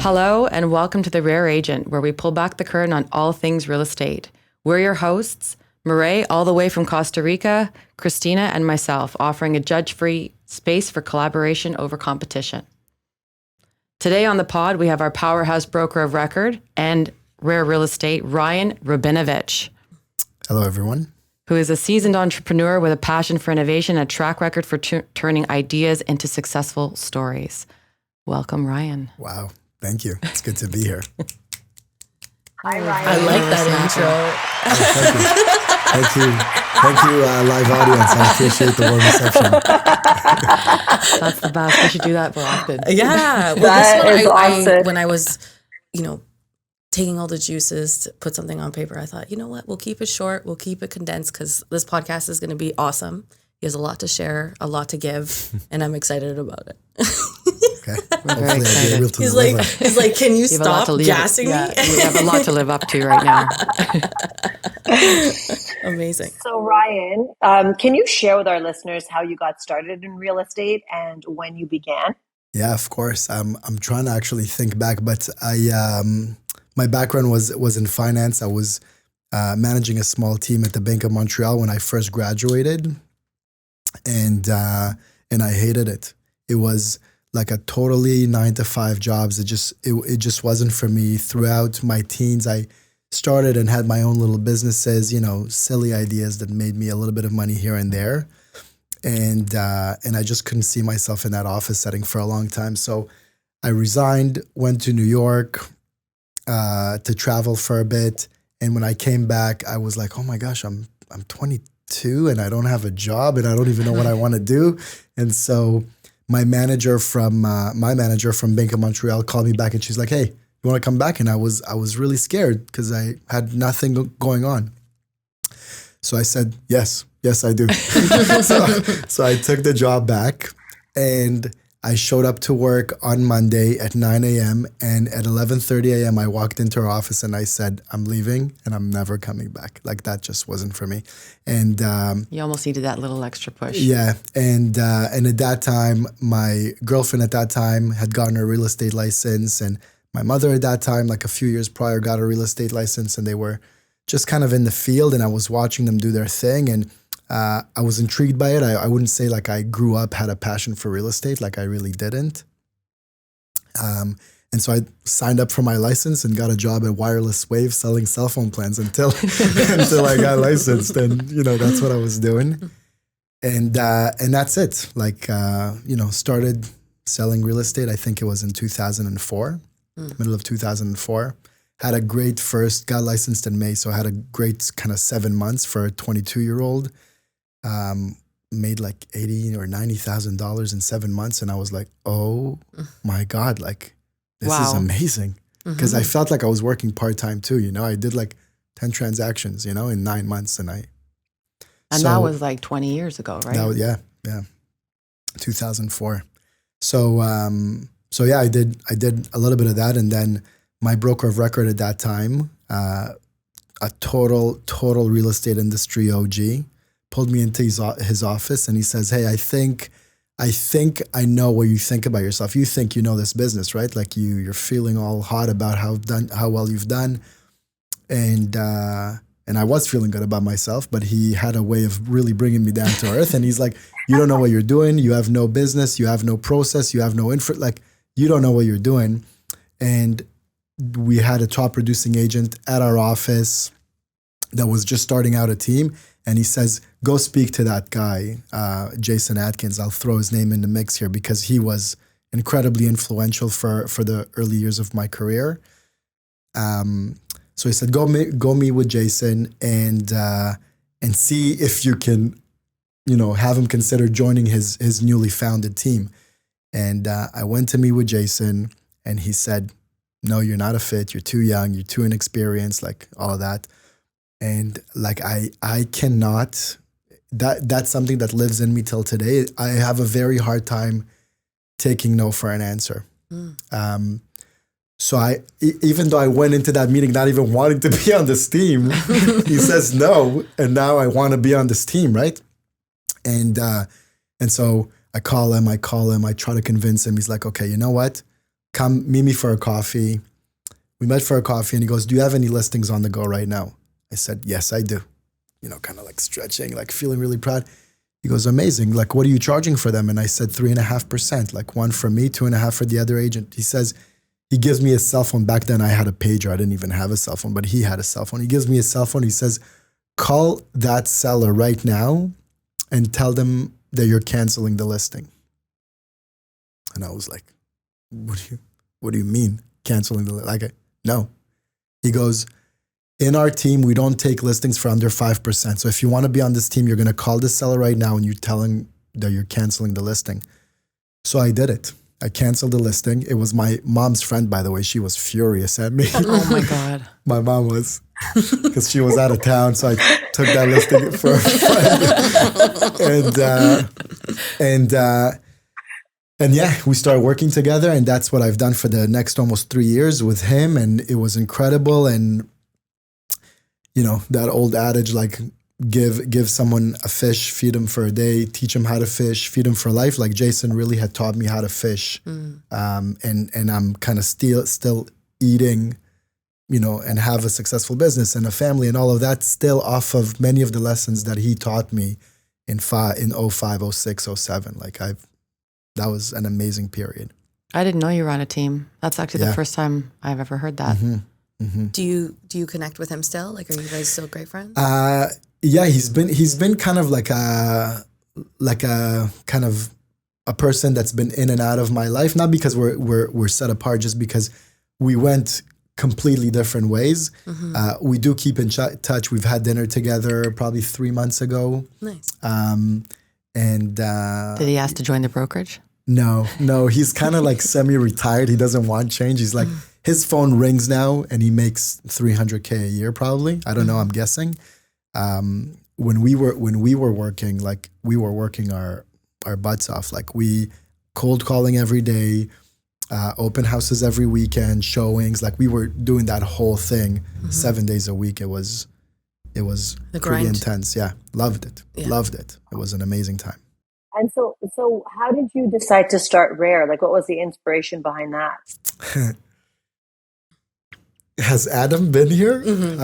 Hello and welcome to The Rare Agent, where we pull back the curtain on all things real estate. We're your hosts, Murray, all the way from Costa Rica, Christina, and myself, offering a judge-free space for collaboration over competition. Today on the pod, we have our powerhouse broker of record and rare real estate, Ryan Rabinovich. Hello, everyone. Who is a seasoned entrepreneur with a passion for innovation and a track record for turning ideas into successful stories. Welcome, Ryan. Wow. Thank you. It's good to be here. Hi, Ryan. I like that intro. Thank you. Thank you, live audience. I appreciate the warm reception. That's the best. We should do that more often. Yeah. Well, That this is one, awesome. when I was, taking all the juices to put something on paper, I thought, you know what? We'll keep it short. We'll keep it condensed because this podcast is going to be awesome. He has a lot to share, a lot to give, and I'm excited about it. Okay. We're very Hopefully I'll be excited. able to He's deliver. like, can you You have a lot stop to gassing yeah, me? you have a lot to live up to right now. Amazing. So, Ryan, can you share with our listeners how you got started in real estate and when you began? Yeah, of course. I'm trying to actually think back, but my background was in finance. I was managing a small team at the Bank of Montreal when I first graduated, and I hated it. It was like a totally 9-to-5 jobs. It just wasn't for me. Throughout my teens, I started and had my own little businesses, silly ideas that made me a little bit of money here and there. And I just couldn't see myself in that office setting for a long time. So I resigned, went to New York to travel for a bit. And when I came back, I was like, oh my gosh, I'm 22 and I don't have a job and I don't even know what I want to do. And so my manager from Bank of Montreal called me back and she's like, hey, you want to come back? And I was really scared because I had nothing going on. So I said, yes, I do. so I took the job back and I showed up to work on Monday at 9 a.m. And at 11:30 a.m., I walked into her office and I said, I'm leaving and I'm never coming back. Like that just wasn't for me. And You almost needed that little extra push. yeah. And at that time, my girlfriend at that time had gotten her real estate license. And my mother at that time, like a few years prior, got a real estate license. And they were just kind of in the field. And I was watching them do their thing. And I was intrigued by it. I wouldn't say like I grew up, had a passion for real estate. Like I really didn't. And so I signed up for my license and got a job at Wireless Wave selling cell phone plans until I got licensed. And, that's what I was doing. And that's it. Like, started selling real estate. I think it was in 2004, middle of 2004. Had a great got licensed in May. So I had a great kind of 7 months for a 22-year-old. Made like $80,000 or $90,000 in 7 months. And I was like, oh my God, like this is amazing. Because I felt like I was working part-time too, I did like 10 transactions, in 9 months. And that was like 20 years ago, right? That was, yeah. 2004. So yeah, I did a little bit of that. And then my broker of record at that time, a total real estate industry OG, pulled me into his office and he says, hey, I think I know what you think about yourself. You think you know this business, right? Like you're feeling all hot about how well you've done. And I was feeling good about myself, but he had a way of really bringing me down to earth. And he's like, you don't know what you're doing. You have no business. You have no process. You have no like you don't know what you're doing. And we had a top producing agent at our office that was just starting out a team. And he says, go speak to that guy, Jason Atkins. I'll throw his name in the mix here because he was incredibly influential for the early years of my career. So he said, go meet with Jason and see if you can, have him consider joining his newly founded team. And I went to meet with Jason and he said, no, you're not a fit. You're too young. You're too inexperienced, like all of that. And like, I cannot, that's something that lives in me till today. I have a very hard time taking no for an answer. So even though I went into that meeting not even wanting to be on this team, he says no, and now I want to be on this team, right? And so I call him, I try to convince him. He's like, okay, you know what? come meet me for a coffee. We met for a coffee and he goes, do you have any listings on the go right now? I said, yes, I do. Kind of like stretching, like feeling really proud. He goes, amazing. Like, what are you charging for them? And I said 3.5%, like 1 for me, 2.5 for the other agent. He says, he gives me a cell phone. Back then I had a pager. I didn't even have a cell phone, but he had a cell phone. He gives me a cell phone. He says, call that seller right now and tell them that you're canceling the listing. And I was like, what do you mean canceling the listing? Like, no. He goes, in our team, we don't take listings for under 5%. So if you want to be on this team, you're going to call the seller right now and you tell him that you're canceling the listing. So I did it. I canceled the listing. It was my mom's friend, by the way. She was furious at me. Oh my God. My mom was, because she was out of town. So I took that listing for a friend. And yeah, we started working together. And that's what I've done for the next almost 3 years with him. And it was incredible. And, that old adage, like, give someone a fish, feed them for a day, teach them how to fish, feed them for life. Like Jason really had taught me how to fish. And I'm kind of still eating, and have a successful business and a family and all of that still off of many of the lessons that he taught me in 05, 06, 07. Like that was an amazing period. I didn't know you were on a team. That's actually the first time I've ever heard that. Mm-hmm. Mm-hmm. Do you connect with him still? Like, are you guys still great friends? Yeah, he's been kind of like a kind of a person that's been in and out of my life. Not because we're set apart, just because we went completely different ways. Mm-hmm. We do keep in touch. We've had dinner together probably 3 months ago. Nice. Did he ask to join the brokerage? No. He's kind of like semi-retired. He doesn't want change. He's like, his phone rings now and he makes $300K a year probably. I don't know. I'm guessing. When we were working, like we were working our butts off. Like we cold calling every day, open houses every weekend, showings. Like we were doing that whole thing 7 days a week. It was pretty intense. Yeah. Loved it. Yeah. Loved it. It was an amazing time. And so how did you decide to start Rare? Like what was the inspiration behind that? Has Adam been here? Mm-hmm.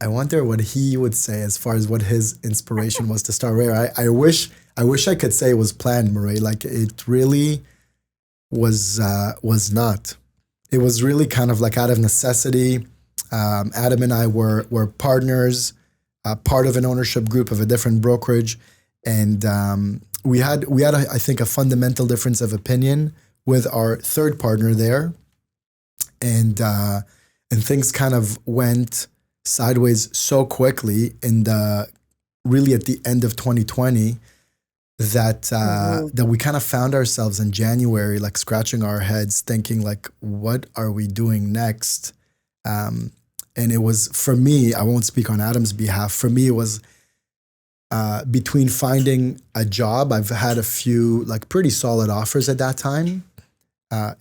I wonder what he would say as far as what his inspiration was to start Rare. I wish I could say it was planned, Murray. Like it really was not. It was really kind of like out of necessity. Adam and I were partners, part of an ownership group of a different brokerage, and we had I think a fundamental difference of opinion with our third partner there, and things kind of went sideways so quickly really at the end of 2020 that we kind of found ourselves in January like scratching our heads thinking like, what are we doing next? And it was, for me, I won't speak on Adam's behalf, for me it was between finding a job. I've had a few like pretty solid offers at that time.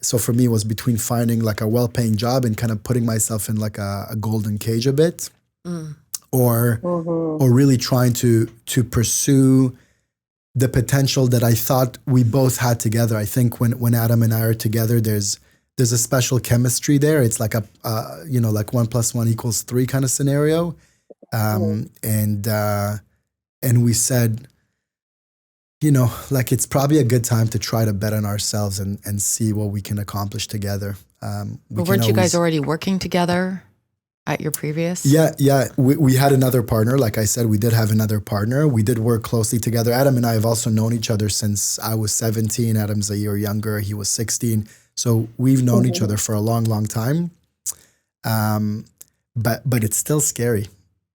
So for me, it was between finding like a well-paying job and kind of putting myself in like a golden cage a bit, or really trying to pursue the potential that I thought we both had together. I think when Adam and I are together, there's a special chemistry there. It's like like 1 + 1 = 3 kind of scenario, and we said, like it's probably a good time to try to bet on ourselves and see what we can accomplish together. But weren't you guys already working together at your previous? Yeah. We had another partner. Like I said, we did have another partner. We did work closely together. Adam and I have also known each other since I was 17. Adam's a year younger. He was 16. So we've known each other for a long, long time. But it's still scary,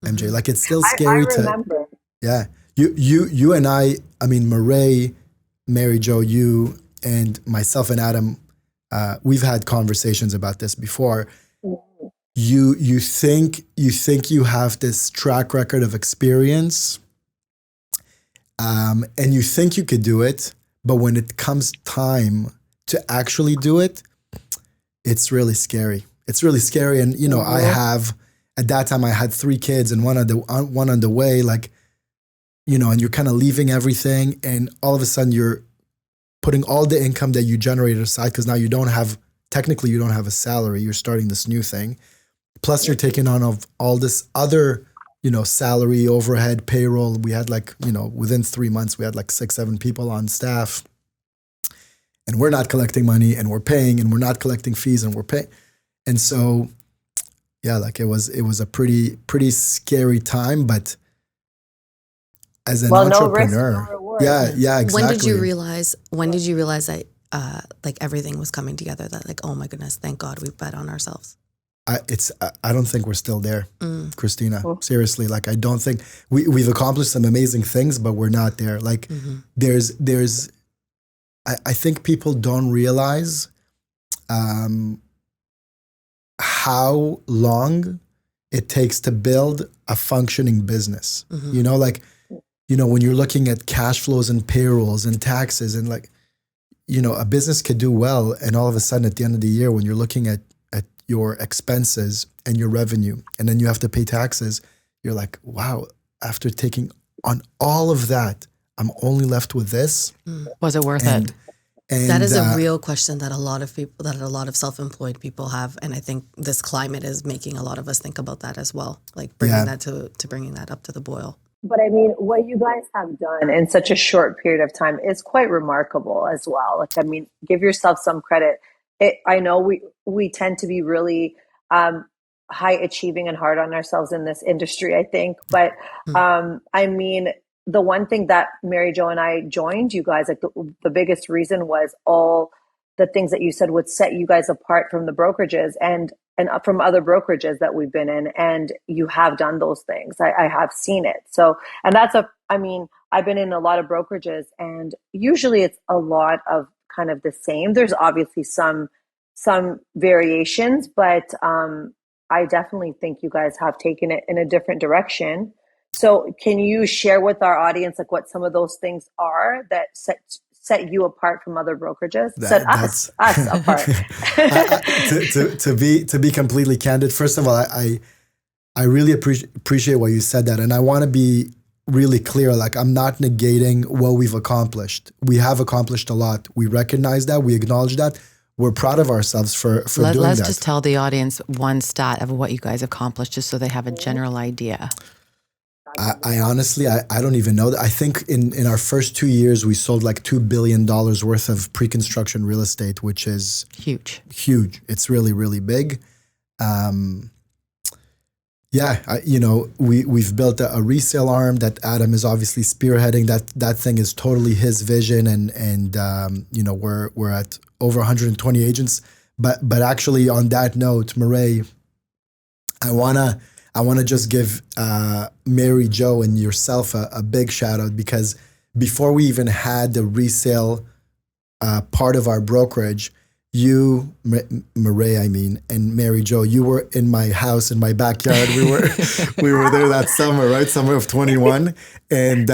MJ. Like it's still scary I remember. Yeah. You and I mean, Murray, Mary Jo, you and myself and Adam, we've had conversations about this before. You think you have this track record of experience, and you think you could do it, but when it comes time to actually do it, it's really scary. It's really scary. And, I have, at that time I had 3 kids and one on the way, like, and you're kind of leaving everything and all of a sudden you're putting all the income that you generated aside, because now you don't have a salary. You're starting this new thing. Plus you're taking on of all this other, salary, overhead, payroll. We had within 3 months, we had 6-7 people on staff, and we're not collecting money, and we're paying, and we're not collecting fees, and we're paying. And so, yeah, it was a pretty scary time, but as an entrepreneur, no risk, no reward. yeah, exactly. When did you realize that everything was coming together? That oh my goodness, thank God we bet on ourselves. I don't think we're still there, Christina. Seriously, I don't think we've accomplished some amazing things, but we're not there. There's I think people don't realize how long it takes to build a functioning business. When you're looking at cash flows and payrolls and taxes and a business could do well, and all of a sudden at the end of the year, when you're looking at your expenses and your revenue, and then you have to pay taxes, you're like, wow, after taking on all of that, I'm only left with this. Was it worth it? And that is a real question that a lot of self-employed people have. And I think this climate is making a lot of us think about that as well, bringing that to bringing that up to the boil. But I mean, what you guys have done in such a short period of time is quite remarkable as well. Give yourself some credit. I know we tend to be really high achieving and hard on ourselves in this industry, I think. But the one thing that Mary Jo and I joined you guys, the biggest reason was all the things that you said would set you guys apart from the brokerages and from other brokerages that we've been in. And you have done those things. I have seen it. So, and I've been in a lot of brokerages, and usually it's a lot of kind of the same. There's obviously some variations, but I definitely think you guys have taken it in a different direction. So can you share with our audience what some of those things are that set you apart from other brokerages? Set us apart. To be completely candid, first of all, I really appreciate what you said that, and I want to be really clear. I'm not negating what we've accomplished. We have accomplished a lot. We recognize that. We acknowledge that. We're proud of ourselves for doing that. Let's just tell the audience one stat of what you guys accomplished, just so they have a general idea. I honestly, I don't even know that. I think in our first 2 years, we sold $2 billion worth of pre-construction real estate, which is huge. It's really, really big. We've built a resale arm that Adam is obviously spearheading. That thing is totally his vision, and we're at over 120 agents. But actually, on that note, Murray, I wanna just give Mary Jo and yourself a big shout out, because before we even had the resale part of our brokerage, you, Murray, and Mary Jo, you were in my house, in my backyard. We were there that summer, right? Summer of 21. And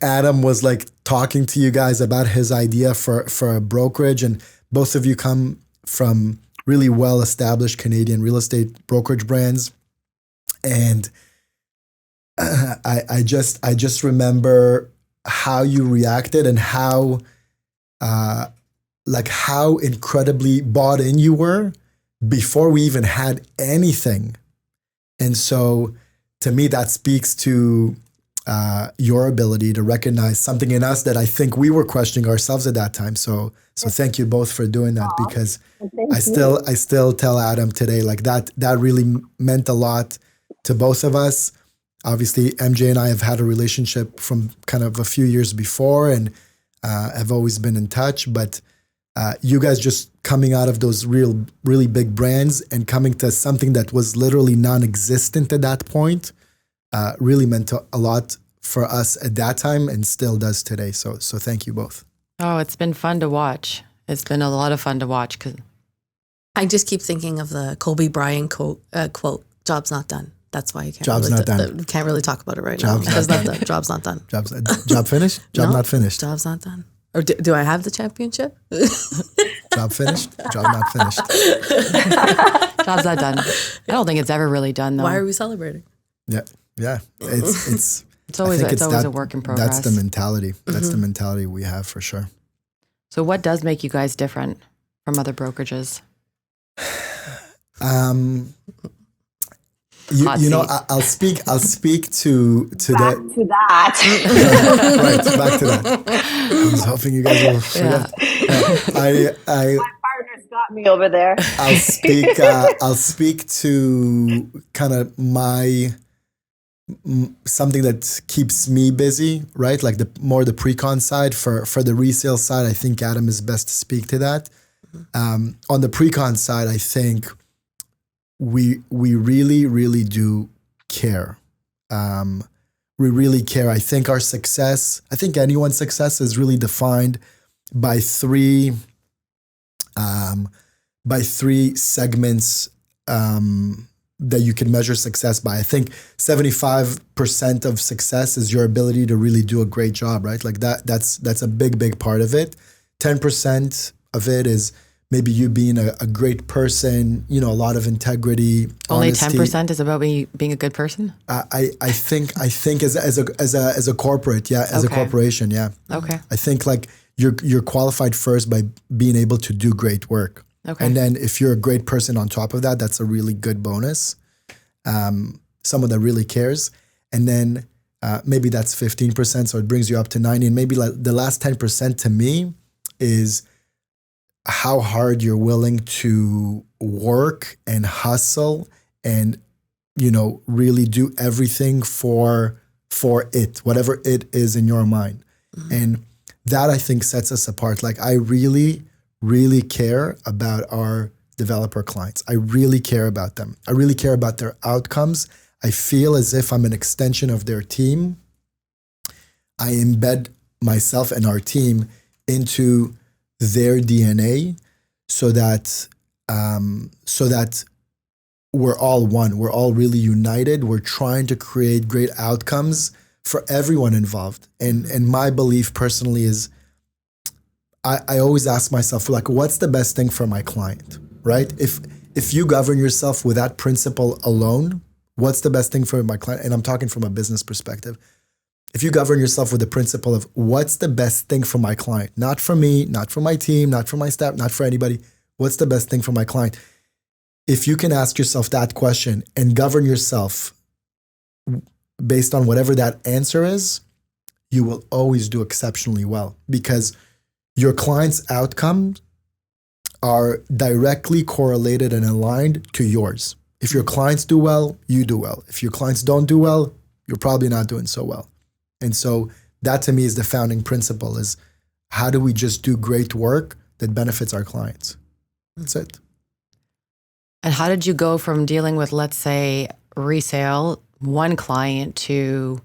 Adam was talking to you guys about his idea for a brokerage. And both of you come from really well-established Canadian real estate brokerage brands. And I just remember how you reacted and how incredibly bought in you were before we even had anything. And so to me, that speaks to your ability to recognize something in us that I think we were questioning ourselves at that time. So thank you both for doing that, because I still tell Adam today, that really meant a lot to both of us. Obviously, MJ and I have had a relationship from kind of a few years before, and have always been in touch, but you guys just coming out of those really big brands and coming to something that was literally non-existent at that point really meant a lot for us at that time, and still does today. So thank you both. Oh, it's been fun to watch. It's been a lot of fun to watch. Cause I just keep thinking of the Kobe Bryant quote, "Job's not done." That's why you can't can't really talk about it right now. Job's not done. Job's not done. Job finished? Job not finished. Job's not done. Or do I have the championship? Job finished? Job not finished. Job's not done. I don't think it's ever really done, though. Why are we celebrating? Yeah. It's always a work in progress. That's the mentality. That's the mentality we have, for sure. So what does make you guys different from other brokerages? I'll speak to Back that. to that. Right, back to that. I was hoping you guys will forget. I My partner's got me over there. I'll speak to kind of something that keeps me busy, right? Like the pre-con side. For the resale side, I think Adam is best to speak to that. On the pre-con side, I think we really, really do care. We really care. I think anyone's success is really defined by three segments that you can measure success by. I think 75% of success is your ability to really do a great job, right? Like that's a big part of it. 10% of it is maybe you being a great person, a lot of integrity, Only honesty. 10% is about being a good person? I think as a corporate, as a corporation, Okay. I think like you're qualified first by being able to do great work. Okay. And then if you're a great person on top of that, that's a really good bonus. Someone that really cares. And then maybe that's 15%, so it brings you up to 90. And maybe like the last 10% to me is how hard you're willing to work and hustle and, really do everything for it, whatever it is in your mind. Mm-hmm. And that I think sets us apart. Like I really, really care about our developer clients. I really care about them. I really care about their outcomes. I feel as if I'm an extension of their team. I embed myself and our team into their DNA so that we're all one. We're all really united. We're trying to create great outcomes for everyone involved. And my belief personally is I always ask myself, like, what's the best thing for my client, right? If you govern yourself with that principle alone, what's the best thing for my client? And I'm talking from a business perspective. If you govern yourself with the principle of what's the best thing for my client, not for me, not for my team, not for my staff, not for anybody, what's the best thing for my client? If you can ask yourself that question and govern yourself based on whatever that answer is, you will always do exceptionally well because your client's outcomes are directly correlated and aligned to yours. If your clients do well, you do well. If your clients don't do well, you're probably not doing so well. And so that to me is the founding principle is how do we just do great work that benefits our clients? That's it. And how did you go from dealing with, let's say, resale, one client to,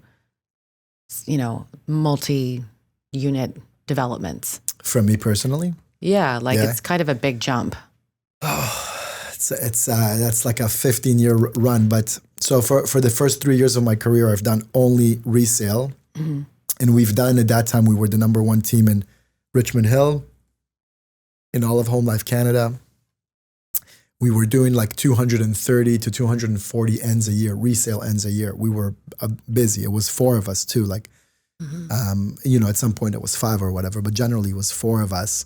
multi-unit developments? From me personally? Yeah, it's kind of a big jump. Oh, that's like a 15-year run. But so for the first 3 years of my career, I've done only resale. Mm-hmm. And we've done, at that time, we were the number one team in Richmond Hill, in all of Home Life Canada. We were doing like 230 to 240 ends a year, resale ends a year. We were busy. It was 4 of us too. Like, at some point it was 5 or whatever, but generally it was 4 of us.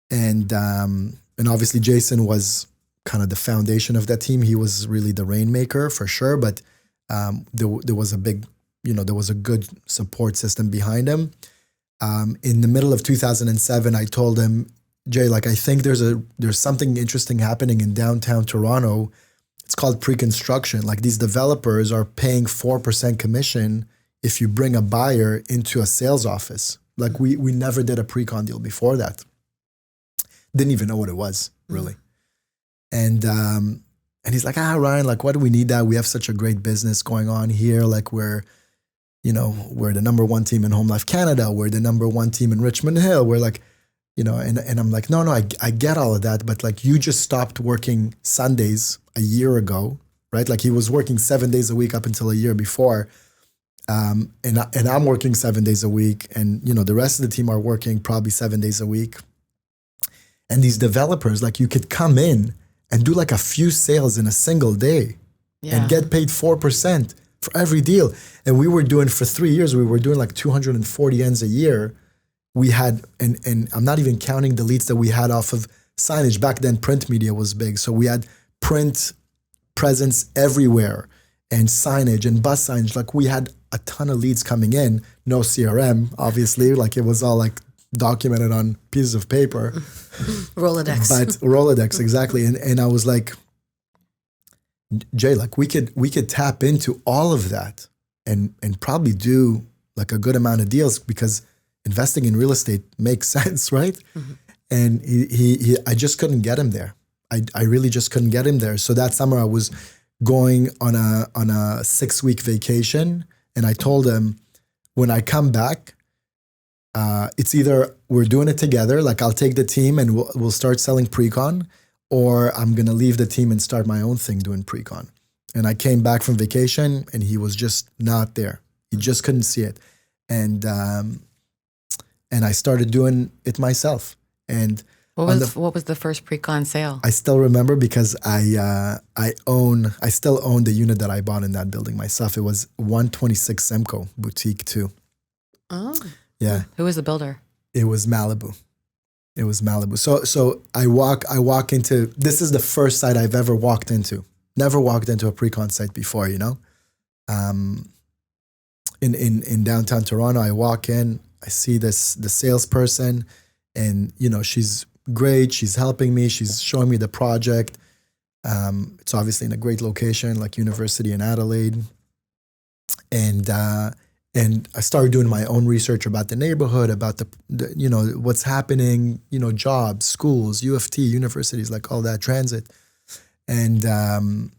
And obviously Jason was kind of the foundation of that team. He was really the rainmaker for sure, but there was a big, there was a good support system behind him. In the middle of 2007, I told him, Jay, like I think there's something interesting happening in downtown Toronto. It's called pre-construction. Like these developers are paying 4% commission if you bring a buyer into a sales office. Like we never did a pre-con deal before that. Didn't even know what it was really. And he's like, Ryan, like, what do we need that? We have such a great business going on here. Like we're the number one team in Home Life Canada. We're the number one team in Richmond Hill. We're like, and I'm like, no, I get all of that. But like, you just stopped working Sundays a year ago, right? Like he was working 7 days a week up until a year before. And I'm working 7 days a week. And, the rest of the team are working probably 7 days a week. And these developers, like you could come in and do like a few sales in a single day and get paid 4% for every deal. And we were doing for 3 years, we were doing like 240 ends a year. we had, and I'm not even counting the leads that we had off of signage. Back then, print media was big. So we had print presence everywhere and signage and bus signage. Like we had a ton of leads coming in, no CRM, obviously. Like it was all like documented on pieces of paper. Rolodex. But Rolodex, exactly. And I was like, Jay, like we could tap into all of that and probably do like a good amount of deals, because investing in real estate makes sense, right? Mm-hmm. And he I just couldn't get him there. I really just couldn't get him there. So that summer I was going on a 6-week vacation, and I told him, when I come back, it's either we're doing it together, like I'll take the team and we'll start selling pre-con, or I'm going to leave the team and start my own thing doing pre-con. And I came back from vacation and he was just not there. He just couldn't see it. And I started doing it myself. And what was the first pre-con sale? I still remember, because I still own the unit that I bought in that building myself. It was 126 Simcoe Boutique 2. Oh. Yeah. Who was the builder? It was Malibu. So I walk into, this is the first site I've ever walked into. Never walked into a pre-con site before, you know. In downtown Toronto, I walk in, I see the salesperson, and you know, she's great. She's helping me. She's showing me the project. It's obviously in a great location, like University in Adelaide. And I started doing my own research about the neighborhood, about the you know, what's happening, you know, jobs, schools, U of T, universities, like all that, transit. And I'm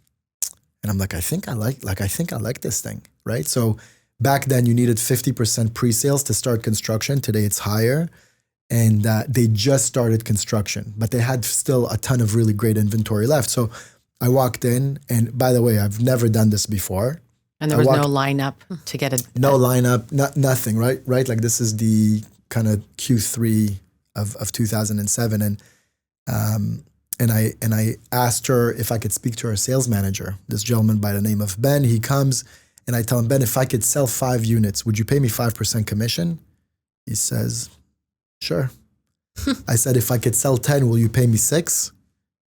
like, I think I like this thing, right? So back then you needed 50% pre-sales to start construction. Today it's higher. And they just started construction, but they had still a ton of really great inventory left. So I walked in, and by the way, I've never done this before. And there was no lineup to get no lineup, nothing, right? Right, like this is the kind of Q3 of 2007, and I asked her if I could speak to her sales manager, this gentleman by the name of Ben. He comes, and I tell him, Ben, if I could sell 5 units, would you pay me 5% commission? He says, sure. I said, if I could sell 10, will you pay me 6?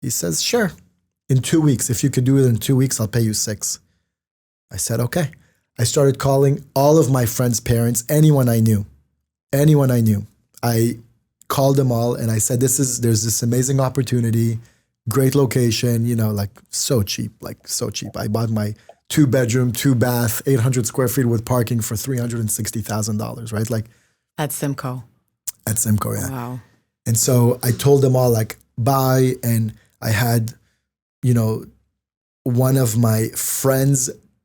He says, sure. In 2 weeks, if you could do it in 2 weeks, I'll pay you 6. I said, okay. I started calling all of my friends' parents, anyone I knew. I called them all and I said, there's this amazing opportunity, great location, you know, like so cheap. I bought my 2-bedroom, 2-bath, 800 square feet with parking for $360,000, right? Like at Simcoe. At Simcoe, yeah. Wow. And so I told them all, like, bye. And I had, you know, one of my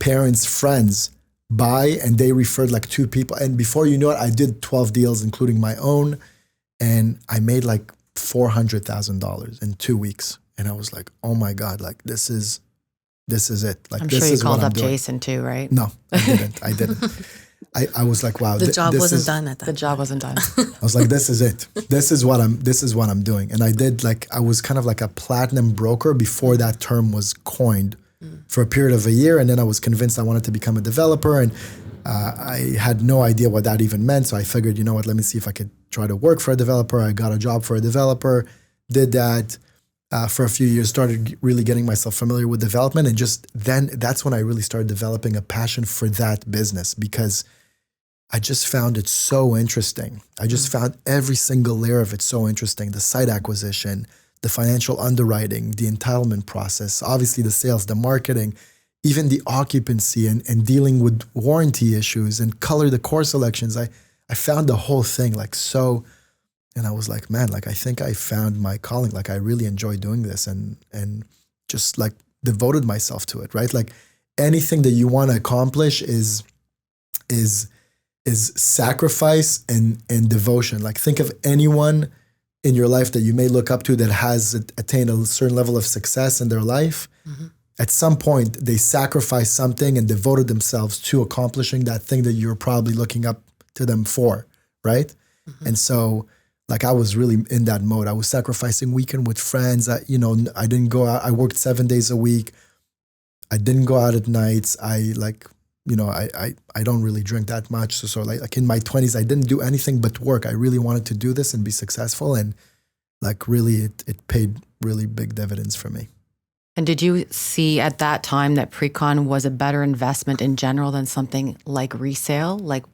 parents' friends buy, and they referred like 2 people. And before you know it, I did 12 deals, including my own. And I made like $400,000 in 2 weeks. And I was like, oh my God, like this is it. Like, I'm this sure you is called what I'm up doing. Jason too, right? No, I didn't. I was like, wow. The job wasn't done at that. The job wasn't done. I was like, this is it. This is what I'm doing. And I was kind of like a platinum broker before that term was coined for a period of a year. And then I was convinced I wanted to become a developer. And I had no idea what that even meant. So I figured, you know what, let me see if I could try to work for a developer. I got a job for a developer, did that for a few years, started really getting myself familiar with development. And just then that's when I really started developing a passion for that business, because I just found it so interesting. I just found every single layer of it so interesting. The site acquisition, the financial underwriting, the entitlement process, obviously the sales, the marketing, even the occupancy and dealing with warranty issues and color decor selections. I found the whole thing like so, and I was like, man, like I think I found my calling. Like I really enjoy doing this and just like devoted myself to it, right? Like anything that you want to accomplish is sacrifice and devotion. Like think of anyone in your life that you may look up to that has attained a certain level of success in their life. Mm-hmm. At some point, they sacrificed something and devoted themselves to accomplishing that thing that you're probably looking up to them for, right? Mm-hmm. And so, like, I was really in that mode. I was sacrificing weekend with friends. I didn't go out. I worked 7 days a week. I didn't go out at nights. I I don't really drink that much. So like in my 20s, I didn't do anything but work. I really wanted to do this and be successful. And like really, it paid really big dividends for me. And did you see at that time that pre-con was a better investment in general than something like resale? Like,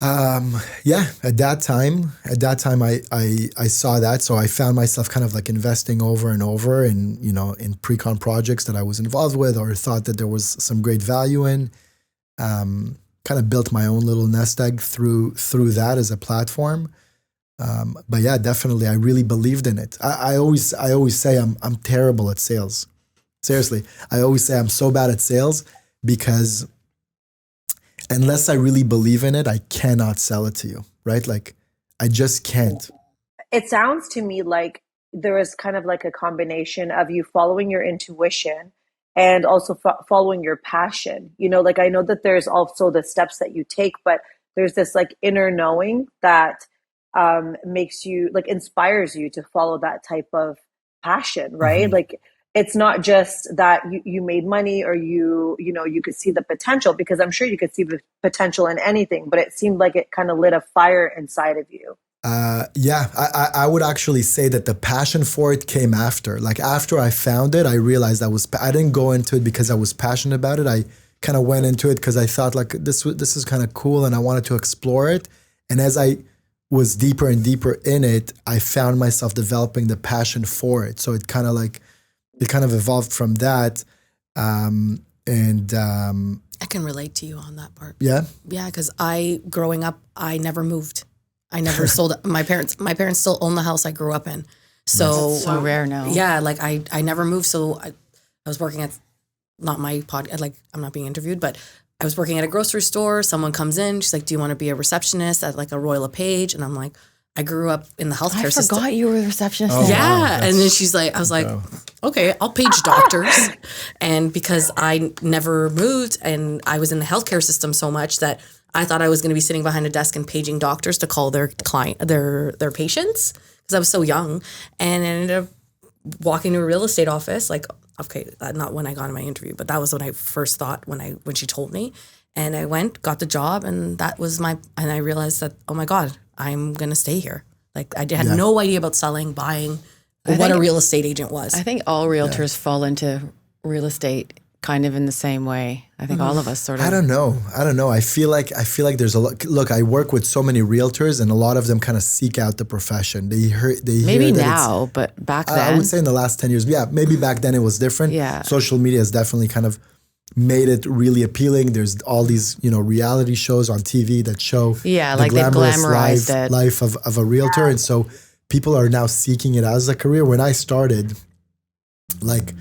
yeah, at that time, I saw that. So I found myself kind of like investing over and over in pre-con projects that I was involved with or thought that there was some great value in. Kind of built my own little nest egg through that as a platform. But yeah, definitely, I really believed in it. I always say I'm terrible at sales. Seriously, I always say I'm so bad at sales because unless I really believe in it, I cannot sell it to you, right? Like, I just can't. It sounds to me like there is kind of like a combination of you following your intuition and also following your passion. Like I know that there's also the steps that you take, but there's this like inner knowing that makes you like inspires you to follow that type of passion, right? Like it's not just that you made money or you could see the potential, because I'm sure you could see the potential in anything, but it seemed like it kind of lit a fire inside of you. Yeah, I would actually say that the passion for it came after. Like after I found it, I realized I didn't go into it because I was passionate about it. I kind of went into it because I thought like this is kind of cool and I wanted to explore it. And as I was deeper and deeper in it, I found myself developing the passion for it. So it kind of evolved from that. I can relate to you on that part. Yeah? Yeah, because growing up, I never moved. I never sold. My parents still own the house I grew up in. So that's so rare now. Yeah, like I never moved. So I was working at, not my pod, like I'm not being interviewed, but I was working at a grocery store. Someone comes in. She's like, do you want to be a receptionist at like a Royal LePage? And I'm like, I grew up in the healthcare system. I forgot you were the receptionist. Oh, yeah. wow. And then she's like, I was like, okay, I'll page doctors. And because I never moved and I was in the healthcare system so much that I thought I was going to be sitting behind a desk and paging doctors to call their their patients, because I was so young, and I ended up walking to a real estate office. Like, okay, not when I got in my interview, but that was what I first thought when she told me. And I went, got the job, and and I realized that, oh my God, I'm going to stay here. Like I had no idea about selling, buying, or what a real estate agent was. I think all realtors fall into real estate kind of in the same way. I think all of us sort of. I don't know. I feel like there's a lot. Look, I work with so many realtors, and a lot of them kind of seek out the profession. They maybe hear that now, but back then, I would say in the last 10 years, yeah, maybe back then it was different. Yeah, social media has definitely kind of made it really appealing. There's all these reality shows on TV that show like they've glamorized it. life of a realtor, and so people are now seeking it as a career. When I started, like.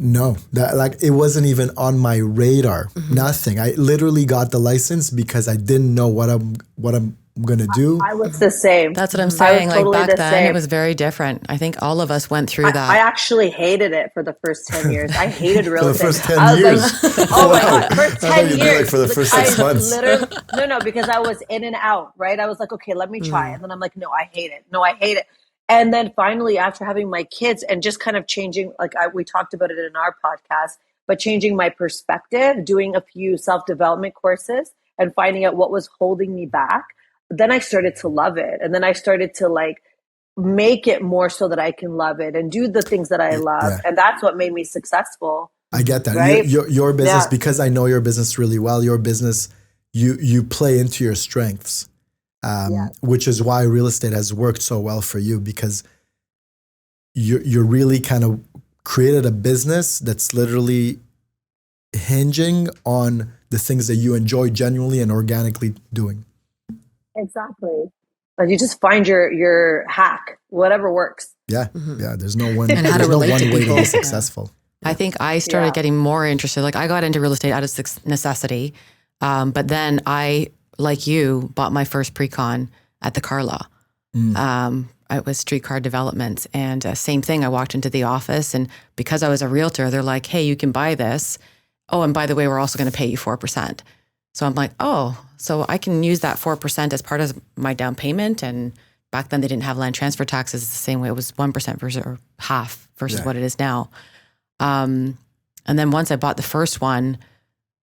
No, it wasn't even on my radar. Nothing. I literally got the license because I didn't know what I'm gonna do. I was the same. That's what I'm saying. Like totally back then, same. it was very different. I think all of us went through that. I actually hated it for the first 10 years. I hated real estate. For the first 10 years. Like, oh my God, first 10 years. Like for the first 6 months. No, because I was in and out, right? I was like, okay, let me try. And then I'm like, no, I hate it. And then finally, after having my kids and just kind of changing, like we talked about it in our podcast, but changing my perspective, doing a few self-development courses and finding out what was holding me back, then I started to love it. And then I started to like make it more so that I can love it and do the things that I love. Yeah. And that's what made me successful. I get that. Right? Your business, because I know your business really well, your business, you play into your strengths. Which is why real estate has worked so well for you, because you're really kind of created a business that's literally hinging on the things that you enjoy genuinely and organically doing. Exactly. Like you just find your hack, whatever works. Yeah. Yeah. There's no one, and how to relate to way to be successful. I think I started getting more interested. Like I got into real estate out of necessity. But then I, like you, bought my first pre-con at the car law. It was streetcar developments. And same thing, I walked into the office, and because I was a realtor, they're like, hey, you can buy this. Oh, and by the way, we're also going to pay you 4%. So I'm like, oh, so I can use that 4% as part of my down payment. And back then they didn't have land transfer taxes the same way. It was 1% versus or half versus what it is now. And then once I bought the first one,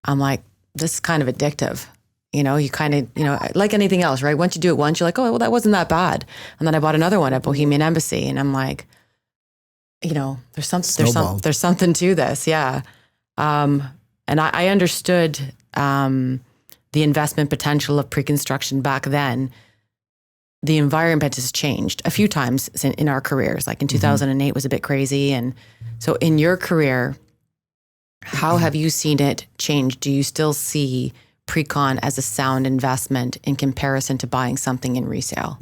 I'm like, this is kind of addictive. You kind of, like anything else, right? Once you do it once, you're like, oh, well, that wasn't that bad. And then I bought another one at Bohemian Embassy, and I'm like, there's something to this. Yeah. And I understood the investment potential of pre-construction back then. The environment has changed a few times in our careers. Like in 2008 was a bit crazy. And so in your career, how have you seen it change? Do you still see pre-con as a sound investment in comparison to buying something in resale?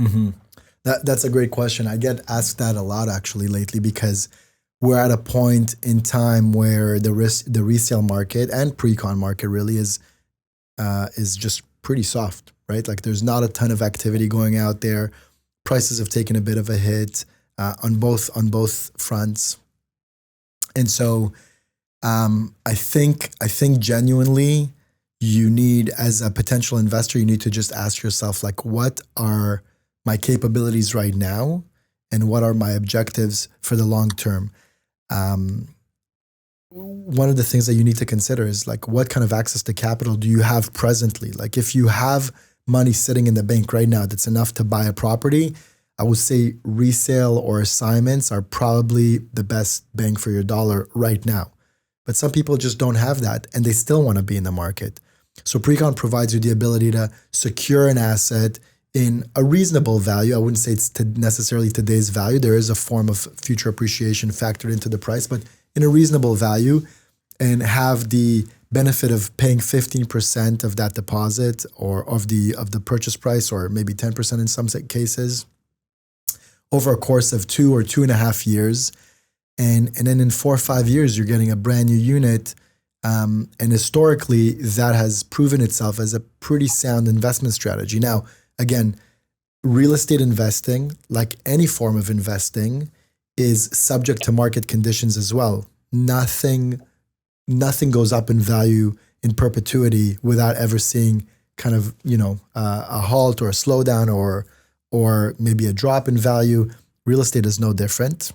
That's a great question. I get asked that a lot actually lately, because we're at a point in time where the resale market and pre-con market really is just pretty soft, right? Like there's not a ton of activity going out there. Prices have taken a bit of a hit on both fronts, and so I think genuinely you need, as a potential investor, you need to just ask yourself, like, what are my capabilities right now, and what are my objectives for the long term? One of the things that you need to consider is, like, what kind of access to capital do you have presently? Like, if you have money sitting in the bank right now that's enough to buy a property, I would say resale or assignments are probably the best bang for your dollar right now. But some people just don't have that, and they still want to be in the market. So pre-con provides you the ability to secure an asset in a reasonable value. I wouldn't say it's necessarily today's value. There is a form of future appreciation factored into the price, but in a reasonable value, and have the benefit of paying 15% of that deposit, or of the purchase price, or maybe 10% in some cases, over a course of 2 or 2.5 years. And then in 4 or 5 years, you're getting a brand new unit. And historically, that has proven itself as a pretty sound investment strategy. Now, again, real estate investing, like any form of investing, is subject to market conditions as well. Nothing goes up in value in perpetuity without ever seeing kind of, a halt or a slowdown, or maybe a drop in value. Real estate is no different.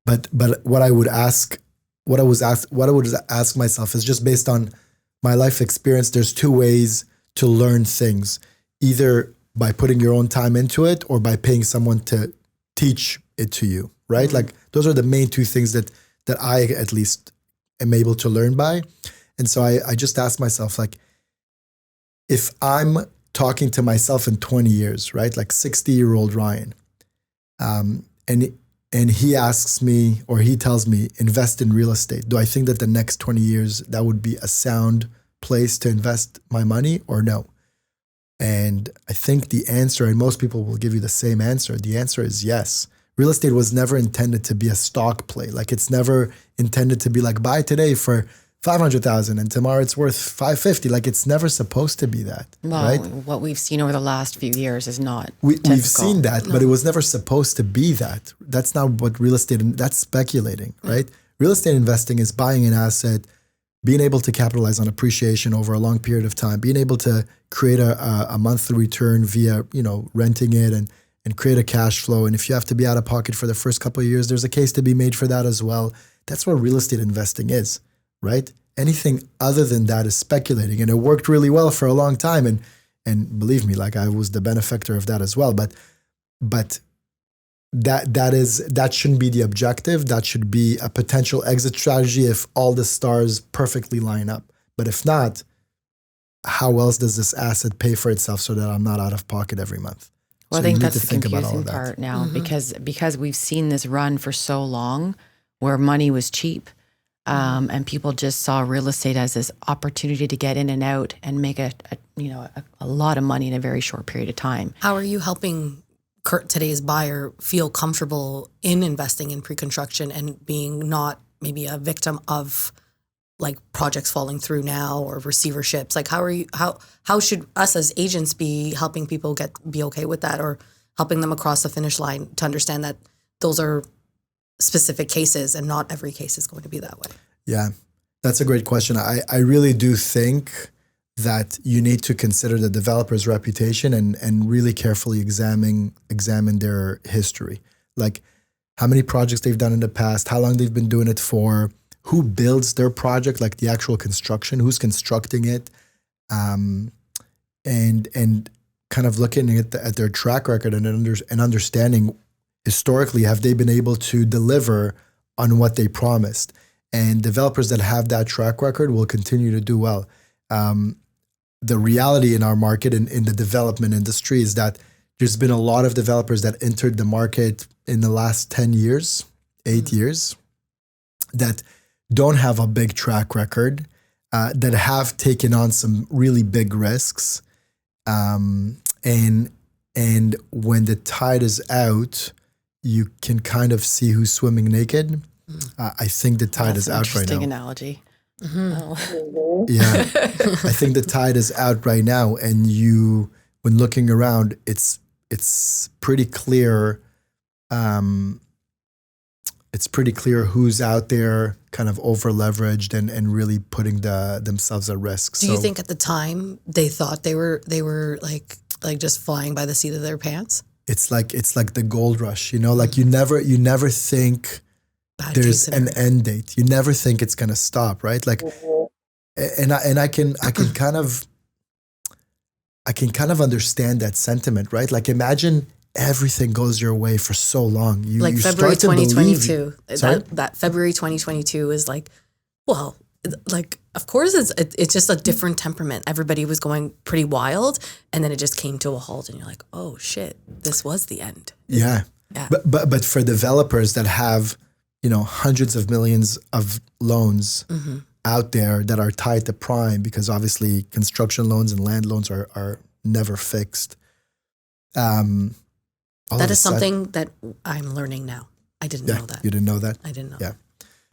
But what I would ask myself is, just based on my life experience, there's 2 ways to learn things: either by putting your own time into it, or by paying someone to teach it to you, right? Like those are the main 2 things that I at least am able to learn by. And so I just ask myself, like, if I'm talking to myself in 20 years, right? Like 60-year-old Ryan, and he asks me, or he tells me, invest in real estate. Do I think that the next 20 years, that would be a sound place to invest my money, or no? And I think the answer, and most people will give you the same answer, the answer is yes. Real estate was never intended to be a stock play. Like, it's never intended to be like, buy today for $500,000 and tomorrow it's worth $550,000. Like, it's never supposed to be that, well, right? What we've seen over the last few years is not We've seen that, but it was never supposed to be that. That's not what real estate, that's speculating, right? Real estate investing is buying an asset, being able to capitalize on appreciation over a long period of time, being able to create a monthly return via, renting it and create a cash flow. And if you have to be out of pocket for the first couple of years, there's a case to be made for that as well. That's what real estate investing is, right? Anything other than that is speculating. And it worked really well for a long time. And believe me, like, I was the benefactor of that as well. But that shouldn't be the objective. That should be a potential exit strategy if all the stars perfectly line up. But if not, how else does this asset pay for itself so that I'm not out of pocket every month? Well, So I think you need that's to the think about all confusing of that. part now, because we've seen this run for so long where money was cheap, and people just saw real estate as this opportunity to get in and out and make a lot of money in a very short period of time. How are you helping today's buyer feel comfortable in investing in pre-construction and being not maybe a victim of like projects falling through now or receiverships? Like, how should us as agents be helping people be okay with that, or helping them across the finish line to understand that those are specific cases and not every case is going to be that way? Yeah, that's a great question. I really do think that you need to consider the developer's reputation and really carefully examine their history. Like, how many projects they've done in the past, how long they've been doing it for, who builds their project, like the actual construction, who's constructing it, and kind of looking at their track record and understanding historically, have they been able to deliver on what they promised? And developers that have that track record will continue to do well. The reality in our market, in the development industry, is that there's been a lot of developers that entered the market in the last 10 years, 8 years, that don't have a big track record, that have taken on some really big risks. And when the tide is out, you can kind of see who's swimming naked. I think the tide is out right now. Interesting analogy. Yeah, I think the tide is out right now, and when looking around, it's pretty clear. It's pretty clear who's out there, kind of over leveraged and really putting themselves at risk. Do you think at the time they thought they were like just flying by the seat of their pants? It's like the gold rush, like you never think there's an end date. You never think it's gonna stop, right? Like, and I can kind of understand that sentiment, right? Like, imagine everything goes your way for so long. You February start to 2022. Sorry? That February 2022 is like, well, like of course it's just a different temperament. Everybody was going pretty wild, and then it just came to a halt, and you're like, oh shit, this was the end. Yeah. But for developers that have hundreds of millions of loans out there that are tied to prime, because obviously construction loans and land loans are never fixed. That is something that I'm learning now. I didn't know that. You didn't know that? I didn't know. Yeah.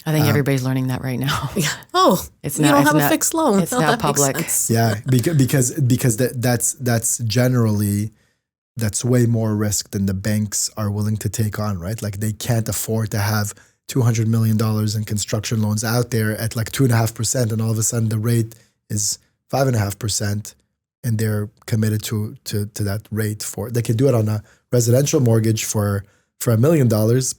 I think everybody's learning that right now. Yeah. Oh, you don't have a fixed loan. It's not public. Yeah, because that's generally, that's way more risk than the banks are willing to take on, right? Like, they can't afford to have $200 million in construction loans out there at like 2.5%, and all of a sudden the rate is 5.5%, and they're committed to that rate they can do it on a residential mortgage for $1 million,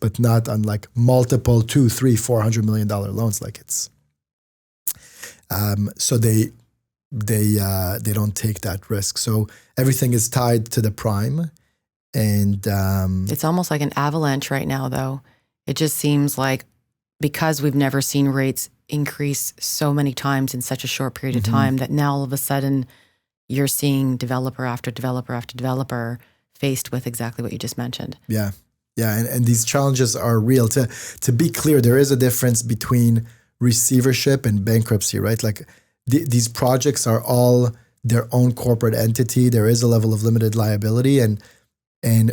but not on like multiple $200, $300, $400 million loans. Like, it's so they don't take that risk. So everything is tied to the prime, and it's almost like an avalanche right now, though. It just seems like, because we've never seen rates increase so many times in such a short period of time, that now all of a sudden you're seeing developer after developer after developer faced with exactly what you just mentioned. Yeah. And these challenges are real. To be clear, there is a difference between receivership and bankruptcy, right? Like, these projects are all their own corporate entity. There is a level of limited liability, and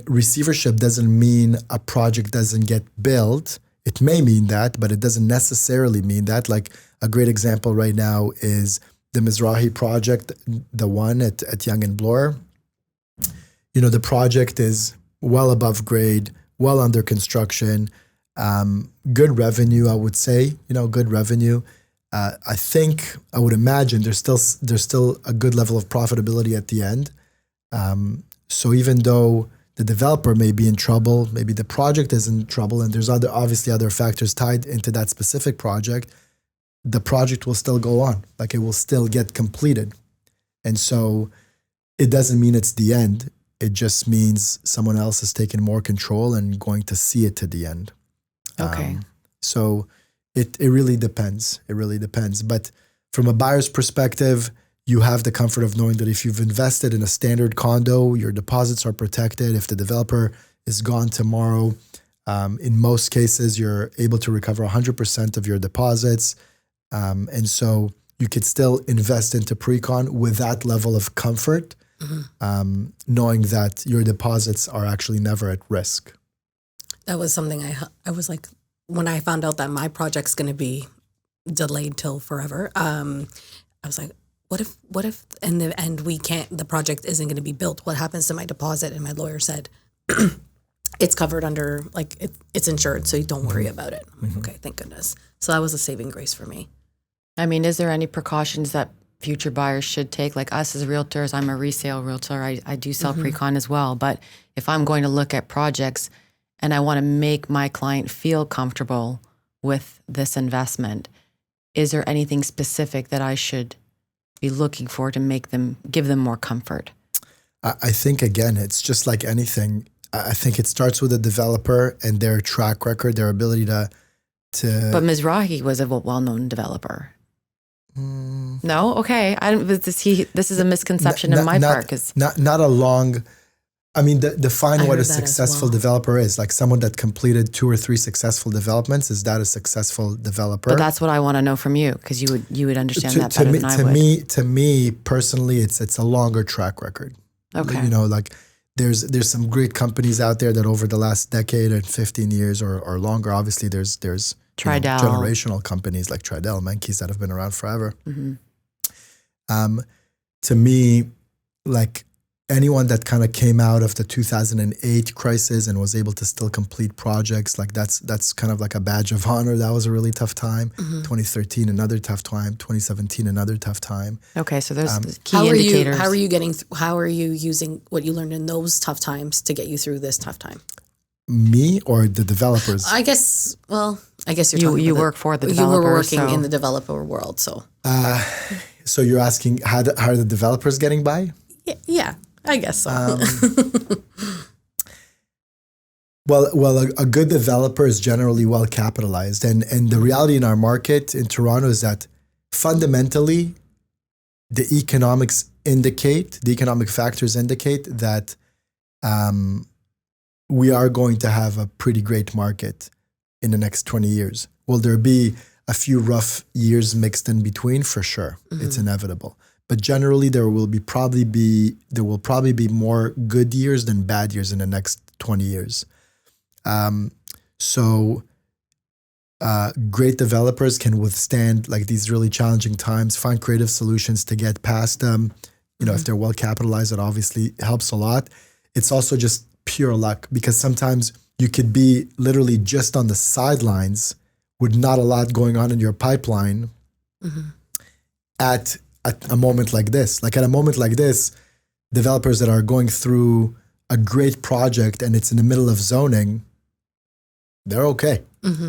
receivership doesn't mean a project doesn't get built. It may mean that, but it doesn't necessarily mean that. Like, a great example right now is the Mizrahi project, the one at Young and Bloor. The project is well above grade, well under construction, good revenue, I would say, good revenue. I would imagine there's still a good level of profitability at the end. So even though the developer may be in trouble, maybe the project is in trouble, and there's obviously other factors tied into that specific project, the project will still go on. Like, it will still get completed. And so it doesn't mean it's the end. It just means someone else is taking more control and going to see it to the end. Okay. So it really depends. It really depends. But from a buyer's perspective, you have the comfort of knowing that if you've invested in a standard condo, your deposits are protected. If the developer is gone tomorrow, in most cases, you're able to recover 100% of your deposits. And so you could still invest into pre-con with that level of comfort, knowing that your deposits are actually never at risk. That was something I was like, when I found out that my project's going to be delayed till forever, I was like, what if in the end the project isn't going to be built? What happens to my deposit? And my lawyer said, it's covered under, like, it's insured, so you don't worry about it. I'm like, okay, thank goodness. So that was a saving grace for me. I mean, is there any precautions that future buyers should take? Like, us as realtors, I'm a resale realtor. I do sell pre-con as well. But if I'm going to look at projects and I want to make my client feel comfortable with this investment, is there anything specific that I should be looking for to give them more comfort? I think, again, it's just like anything. I think it starts with the developer and their track record, their ability to. But Mizrahi was a well-known developer. No, okay. This is a misconception on my part, because not a long. I mean, define what a successful developer is. Like someone that completed 2 or 3 successful developments. Is that a successful developer? But that's what I want to know from you, because you would understand that better than I would. To me personally, it's a longer track record. Okay. You know, like there's some great companies out there that over the last decade and 15 years or longer, obviously there's Tridel. Generational companies like Tridel, Menkes that have been around forever. To me, like anyone that kind of came out of the 2008 crisis and was able to still complete projects, like that's kind of like a badge of honor. That was a really tough time. 2013, another tough time. 2017, another tough time. Okay, so there's key indicators. How are you using what you learned in those tough times to get you through this tough time? Me or the developers? I guess you're talking you about work for the developer. You were working in the developer world, so. So you're asking how are the developers getting by? Yeah, I guess so. Well, a good developer is generally well capitalized, and the reality in our market in Toronto is that fundamentally, the economic factors indicate that we are going to have a pretty great market in the next 20 years. Will there be a few rough years mixed in between? For sure. It's inevitable. But generally there will probably be more good years than bad years in the next 20 years. Great developers can withstand like these really challenging times, find creative solutions to get past them. You know, if they're well capitalized, it obviously helps a lot. It's also just pure luck, because sometimes you could be literally just on the sidelines with not a lot going on in your pipeline at a moment like this. Like at a moment like this, developers that are going through a great project and it's in the middle of zoning, they're okay,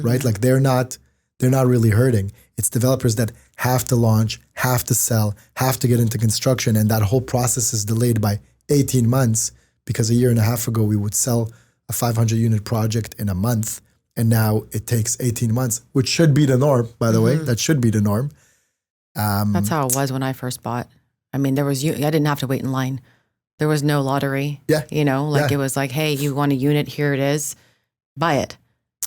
right? Like they're not really hurting. It's developers that have to launch, have to sell, have to get into construction, and that whole process is delayed by 18 months. Because a year and a half ago, we would sell a 500-unit project in a month, and now it takes 18 months, which should be the norm, by the way. That should be the norm. That's how it was when I first bought. I mean, I didn't have to wait in line. There was no lottery. Yeah. You know, it was like, hey, you want a unit? Here it is. Buy it.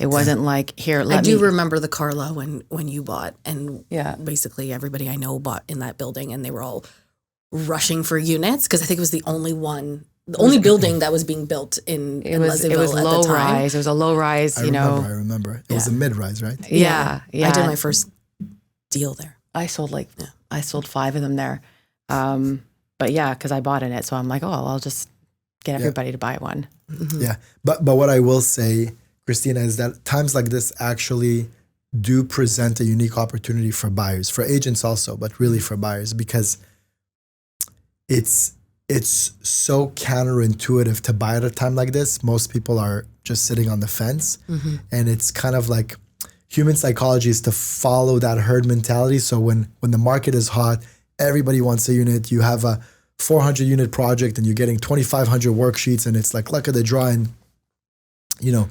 It wasn't like, here, I do remember the Carla when you bought, and basically everybody I know bought in that building, and they were all rushing for units, because I think it was the only building that was being built in Leslieville it was at low the time. rise. It was a low rise, I remember. It was a mid-rise, right? Yeah. I did my first deal there. I sold 5 of them there. But yeah, because I bought in it. So I'm like, I'll just get everybody to buy one. Yeah. But what I will say, Christina, is that times like this actually do present a unique opportunity for buyers, for agents also, but really for buyers, because it's so counterintuitive to buy at a time like this. Most people are just sitting on the fence. And it's kind of like human psychology is to follow that herd mentality. So when the market is hot, everybody wants a unit. You have a 400-unit project and you're getting 2,500 worksheets, and it's like luck of the draw. And, you know,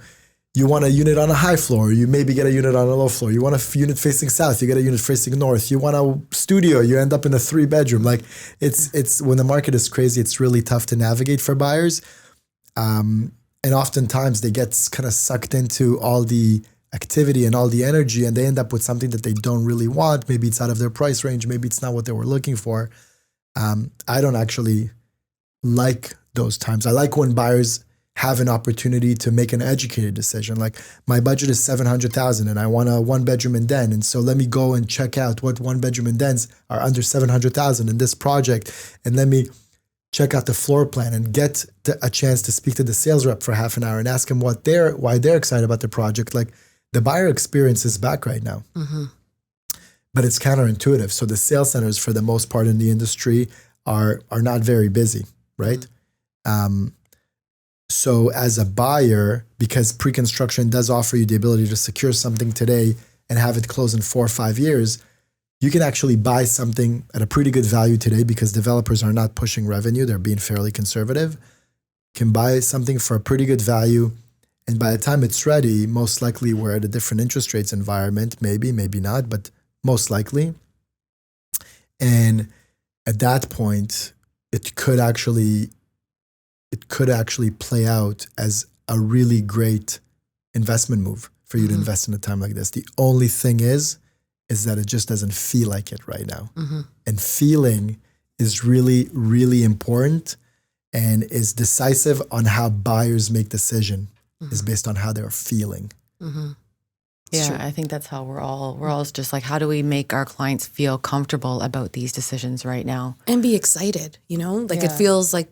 you want a unit on a high floor, you maybe get a unit on a low floor. You want a unit facing south, you get a unit facing north. You want a studio, you end up in a 3-bedroom. Like it's when the market is crazy, it's really tough to navigate for buyers. And oftentimes they get kind of sucked into all the activity and all the energy, and they end up with something that they don't really want. Maybe it's out of their price range. Maybe it's not what they were looking for. I don't actually like those times. I like when buyers have an opportunity to make an educated decision. Like, my budget is $700,000 and I want a 1-bedroom and den. And so let me go and check out what 1-bedroom and dens are under $700,000 in this project. And let me check out the floor plan and get a chance to speak to the sales rep for half an hour and ask them why they're excited about the project. Like, the buyer experience is back right now, but it's counterintuitive. So the sales centers, for the most part in the industry, are not very busy, right? So as a buyer, because pre-construction does offer you the ability to secure something today and have it close in 4 or 5 years, you can actually buy something at a pretty good value today because developers are not pushing revenue. They're being fairly conservative. You can buy something for a pretty good value. And by the time it's ready, most likely we're at a different interest rates environment, maybe not, but most likely. And at that point, it could actually play out as a really great investment move for you to invest in a time like this. The only thing is that it just doesn't feel like it right now. And feeling is really, really important and is decisive on how buyers make decision is based on how they're feeling. Yeah, I think that's how we're all just like, how do we make our clients feel comfortable about these decisions right now? And be excited, Like it feels like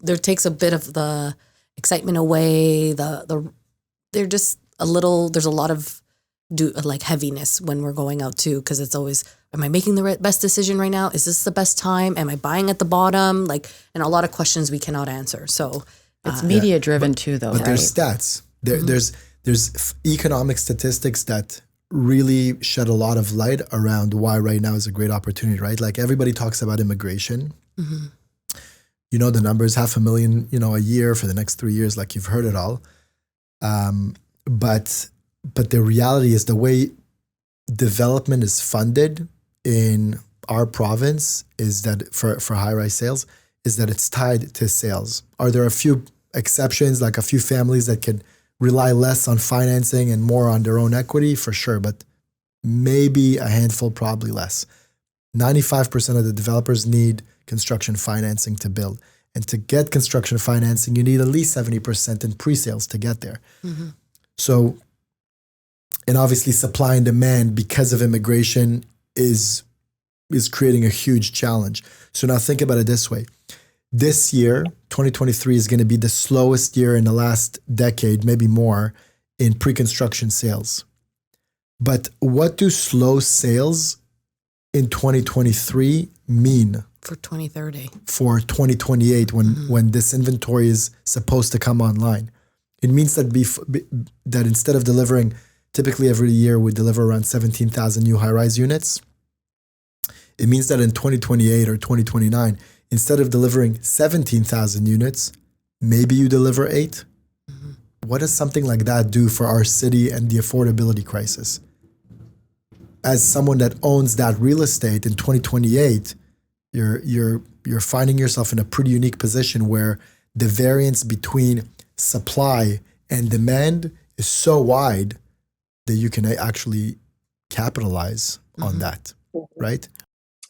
there takes a bit of the excitement away. They're just there's a lot of heaviness when we're going out too, because it's always, am I making the best decision right now? Is this the best time? Am I buying at the bottom? And a lot of questions we cannot answer. So it's media driven too, though. But right? there's stats. There's economic statistics that really shed a lot of light around why right now is a great opportunity, right? Like everybody talks about immigration. You know the numbers, 500,000, a year for the next 3 years, like you've heard it all. But the reality is the way development is funded in our province is that for high-rise sales is that it's tied to sales. Are there a few exceptions, like a few families that can rely less on financing and more on their own equity? For sure, but maybe a handful, probably less. 95% of the developers need construction financing to build. And to get construction financing, you need at least 70% in pre-sales to get there. So, and obviously supply and demand because of immigration is creating a huge challenge. So now think about it this way. This year, 2023, is going to be the slowest year in the last decade, maybe more, in pre-construction sales. But what do slow sales in 2023 mean? For 2030. For 2028, when this inventory is supposed to come online. It means that that instead of delivering, typically every year we deliver around 17,000 new high-rise units. It means that in 2028 or 2029, instead of delivering 17,000 units, maybe you deliver 8. What does something like that do for our city and the affordability crisis? As someone that owns that real estate in 2028, you're finding yourself in a pretty unique position where the variance between supply and demand is so wide that you can actually capitalize on that, right?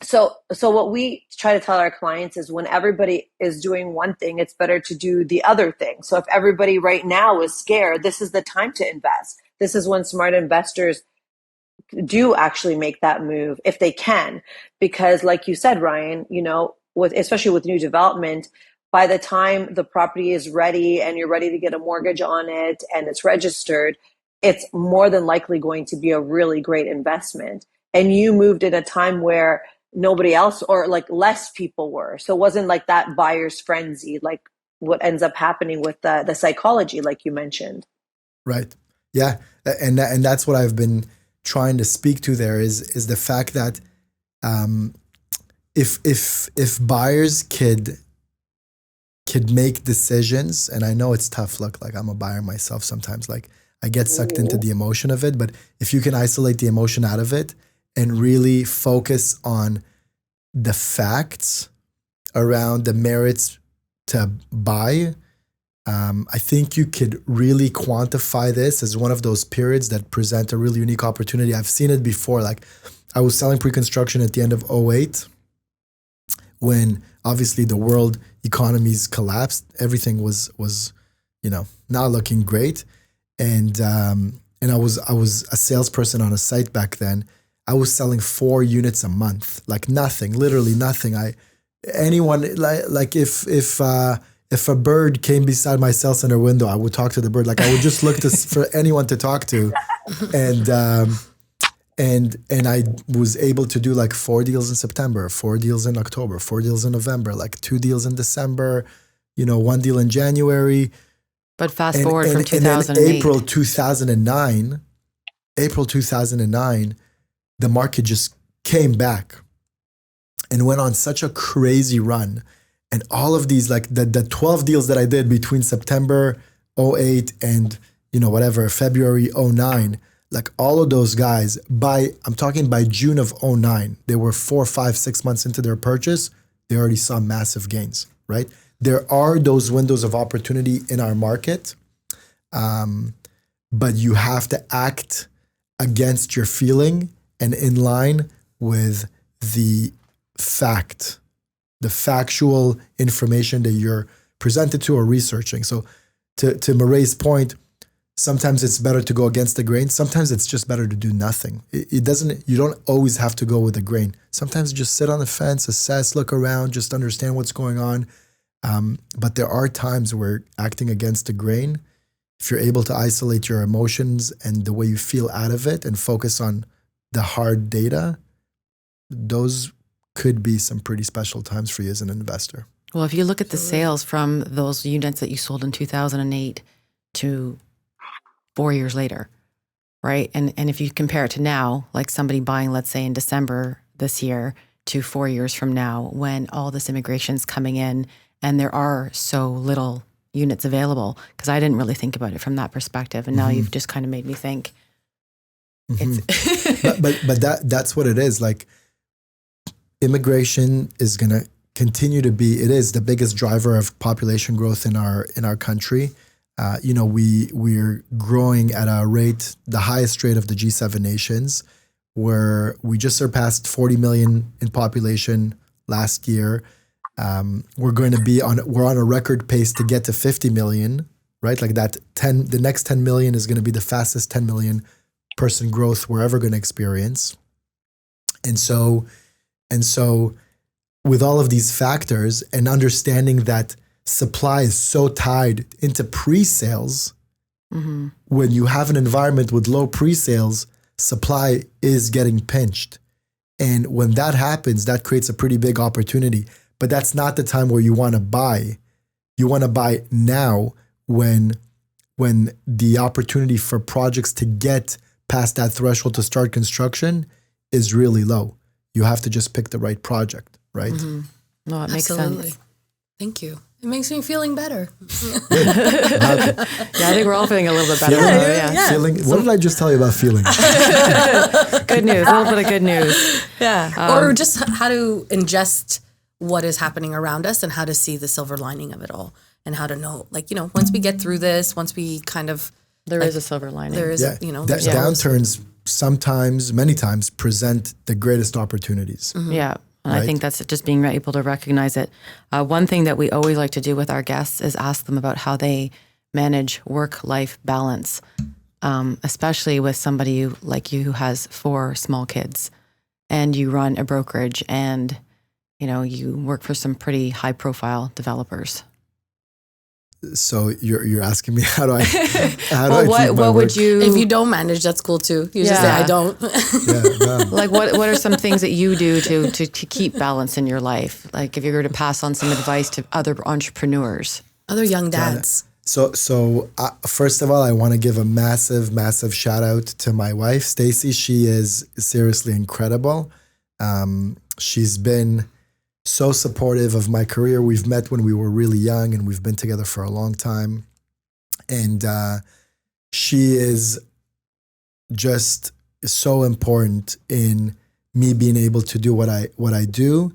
So what we try to tell our clients is when everybody is doing one thing, it's better to do the other thing. So if everybody right now is scared, this is the time to invest. This is when smart investors do actually make that move if they can. Because like you said, Ryan, especially with new development, by the time the property is ready and you're ready to get a mortgage on it and it's registered, it's more than likely going to be a really great investment. And you moved in a time where nobody else or less people were. So it wasn't like that buyer's frenzy, like what ends up happening with the psychology, like you mentioned. Right. Yeah. And that's what I've been trying to speak to there is the fact that if buyers could make decisions, and I know it's tough, look, like I'm a buyer myself sometimes, like I get sucked into the emotion of it, but if you can isolate the emotion out of it and really focus on the facts around the merits to buy, I think you could really quantify this as one of those periods that present a really unique opportunity. I've seen it before. Like I was selling pre-construction at the end of 2008 when obviously the world economies collapsed. Everything was not looking great. And I was a salesperson on a site back then. I was selling 4 units a month, like nothing, literally nothing. If a bird came beside my sales center window, I would talk to the bird. Like I would just look for anyone to talk to, and I was able to do like 4 deals in September, 4 deals in October, 4 deals in November, like 2 deals in December, one deal in January. But fast forward from And 2008. then April 2009, the market just came back and went on such a crazy run. And all of these, like the 12 deals that I did between September 08 and, February 09, like all of those guys, I'm talking by June of 09, they were 4, 5, 6 months into their purchase, they already saw massive gains, right? There are those windows of opportunity in our market, but you have to act against your feeling and in line with the factual information that you're presented to or researching. So to Marie's point, sometimes it's better to go against the grain. Sometimes it's just better to do nothing. You don't always have to go with the grain. Sometimes just sit on the fence, assess, look around, just understand what's going on. But there are times where acting against the grain, if you're able to isolate your emotions and the way you feel out of it and focus on the hard data, those could be some pretty special times for you as an investor. Well, if you look at the sales from those units that you sold in 2008 to 4 years later, right? And if you compare it to now, like somebody buying, let's say in December this year to 4 years from now, when all this immigration is coming in and there are so little units available, because I didn't really think about it from that perspective. And now you've just kind of made me think. But that's what it is. Like, immigration is going to continue to be, it is the biggest driver of population growth in our country. We're growing at a rate, the highest rate of the G7 nations, where we just surpassed 40 million in population last year. We're on a record pace to get to 50 million, right? Like the next 10 million is going to be the fastest 10 million person growth we're ever going to experience. And so with all of these factors and understanding that supply is so tied into pre-sales, when you have an environment with low pre-sales, supply is getting pinched. And when that happens, that creates a pretty big opportunity. But that's not the time where you want to buy. You want to buy now when the opportunity for projects to get past that threshold to start construction is really low. You have to just pick the right project, right? No, it makes Absolutely. sense. Thank you. It makes me feeling better. Yeah, I think we're all feeling a little bit better. Yeah. Feeling. What did I just tell you about feeling? Good news, a little bit of good news. Yeah. Or just how to ingest what is happening around us and how to see the silver lining of it all and how to know, once we get through this, once we kind of... There is a silver lining. There is, there's downturns sometimes, many times, present the greatest opportunities. Yeah. And I think that's just being able to recognize it. One thing that we always like to do with our guests is ask them about how they manage work-life balance, especially with somebody like you who has 4 small kids and you run a brokerage and, you work for some pretty high-profile developers. So you're asking me how do I what would you... If you don't manage, that's cool too. You just say, I don't. Like what are some things that you do to keep balance in your life? Like if you were to pass on some advice to other entrepreneurs. Other young dads. So first of all, I want to give a massive, massive shout out to my wife, Stacy. She is seriously incredible. She's been so supportive of my career. We've met when we were really young and we've been together for a long time. And she is just so important in me being able to do what I do,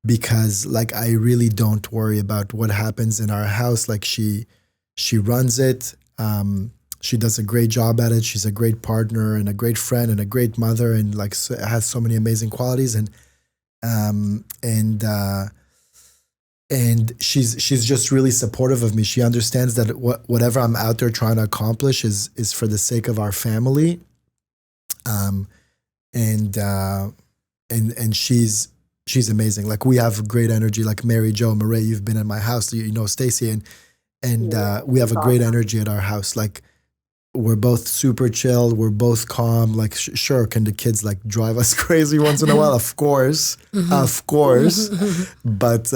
because I really don't worry about what happens in our house. Like she runs it. She does a great job at it. She's a great partner and a great friend and a great mother and has so many amazing qualities. And she's just really supportive of me. She understands that whatever I'm out there trying to accomplish is for the sake of our family. And she's amazing. Like we have great energy. Like Mary Jo, Marie, you've been in my house. You know Stacy, and we have a great energy at our house. Like we're both super chilled. We're both calm. Like sure, can the kids drive us crazy once in a while? Of course, of course. But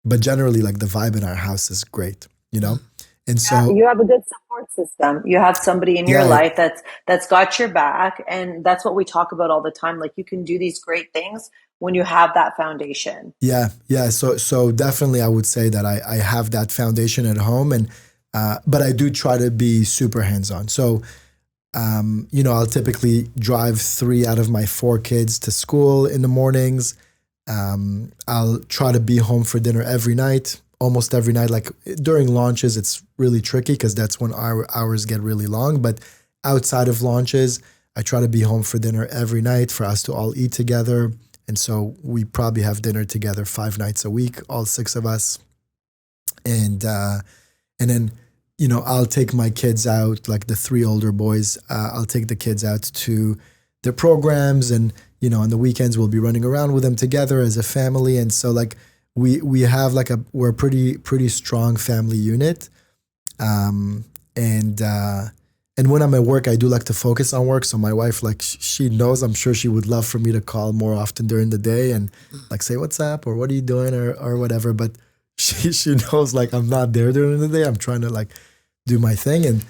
but generally like the vibe in our house is great, you know? And so you have a good support system. You have somebody in your Yeah. life that's got your back, and that's what we talk about all the time. Like, you can do these great things when you have that foundation. Yeah, yeah. So definitely, I would say that I have that foundation at home, and but I do try to be super hands on. So you know, I'll typically drive 3 out of my 4 kids to school in the mornings. I'll try to be home for dinner every night, almost every night. Like during launches, it's really tricky because that's when our hours get really long. But outside of launches, I try to be home for dinner every night for us to all eat together. And so we probably have dinner together 5 nights a week, all 6 of us. And then, you know, I'll take my kids out, like the 3 older boys. I'll take the kids out to their programs, and you know, on the weekends we'll be running around with them together as a family. And so, like we have like we're a pretty strong family unit. And when I'm at work, I do like to focus on work. So my wife, like, she knows, I'm sure she would love for me to call more often during the day and like say, what's up, or what are you doing, or whatever. But she knows like I'm not there during the day. I'm trying to like do my thing. And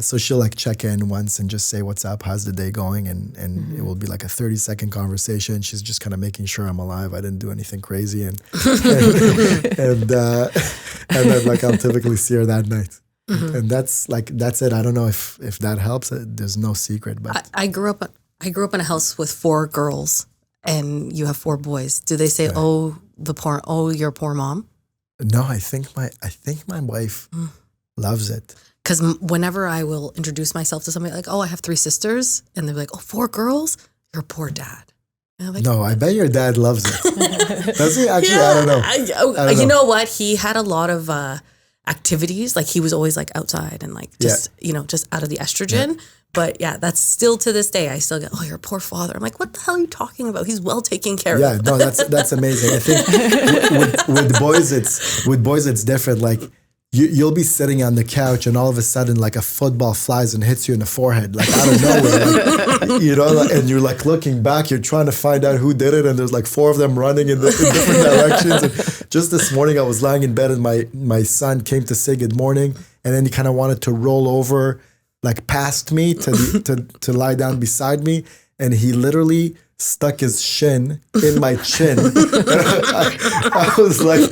so she'll like check in once and just say, what's up, how's the day going? And it will be like a 30-second conversation. She's just kind of making sure I'm alive. I didn't do anything crazy. And then like I'll typically see her that night. And that's it. I don't know if that helps. There's no secret, but I grew up in a house with 4 girls, and you have 4 boys. Do they say, Yeah. "Oh, your poor mom"? no, I think my wife loves it. Because whenever I will introduce myself to somebody, like, "Oh, I have 3 sisters," and they're like, "Oh, 4 girls? You're a poor dad." And I'm like, No, I bet your dad loves it. Does he? Actually, I don't know. I don't you know. know what? He had a lot of activities. Like, he was always like outside and like just just out of the estrogen. But yeah, that's still to this day. I still get, "Oh, you're a poor father." I'm like, "What the hell are you talking about? He's well taken care of." Yeah, no, that's amazing. I think with boys it's different. Like you'll be sitting on the couch and all of a sudden like a football flies and hits you in the forehead, like out of nowhere. Like, you know, like, and you're like looking back, you're trying to find out who did it, and there's like 4 of them running in different directions. And just this morning I was lying in bed and my son came to say good morning, and then he kind of wanted to roll over like past me to lie down beside me, and he literally stuck his shin in my chin. I was like,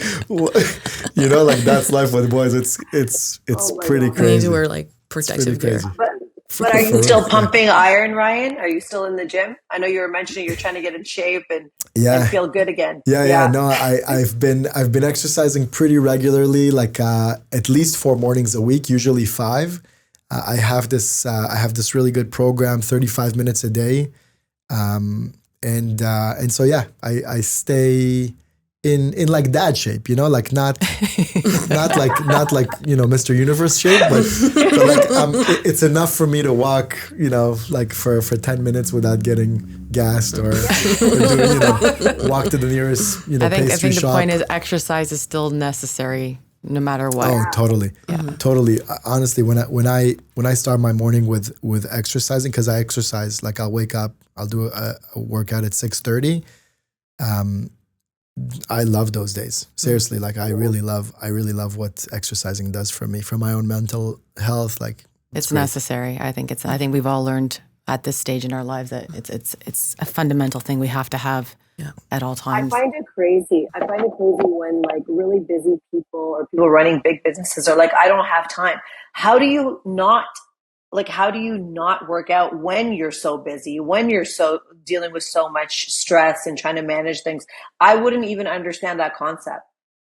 you know, like that's life with boys. It's pretty God. We need crazy. to wear like protective gear. crazy. But are you still pumping iron, Ryan? Are you still in the gym? I know you were mentioning you're trying to get in shape and feel good again. Yeah. No, I've been exercising pretty regularly, like at least 4 mornings a week, usually 5. I have this really good program, 35 minutes a day. And so yeah, I stay in like dad shape, you know, like not like you know, Mr. Universe shape, but like it's enough for me to walk, you know, like for 10 minutes without getting gassed or do, you know, walk to the nearest, you know, I think pastry the shop. point is exercise is still necessary no matter what. Oh, totally. Totally. Honestly, when I start my morning with exercising, because I exercise, like I'll wake up, I'll do a workout at 6:30. I love those days. Seriously, like I really love what exercising does for me, for my own mental health. Like It's great. necessary. I think we've all learned at this stage in our lives that it's a fundamental thing we have to have at all I times. find it crazy. When like really busy people or people running big businesses are like, I don't have time. How do you not work out when you're so busy, when you're so dealing with so much stress and trying to manage things? I wouldn't even understand that concept.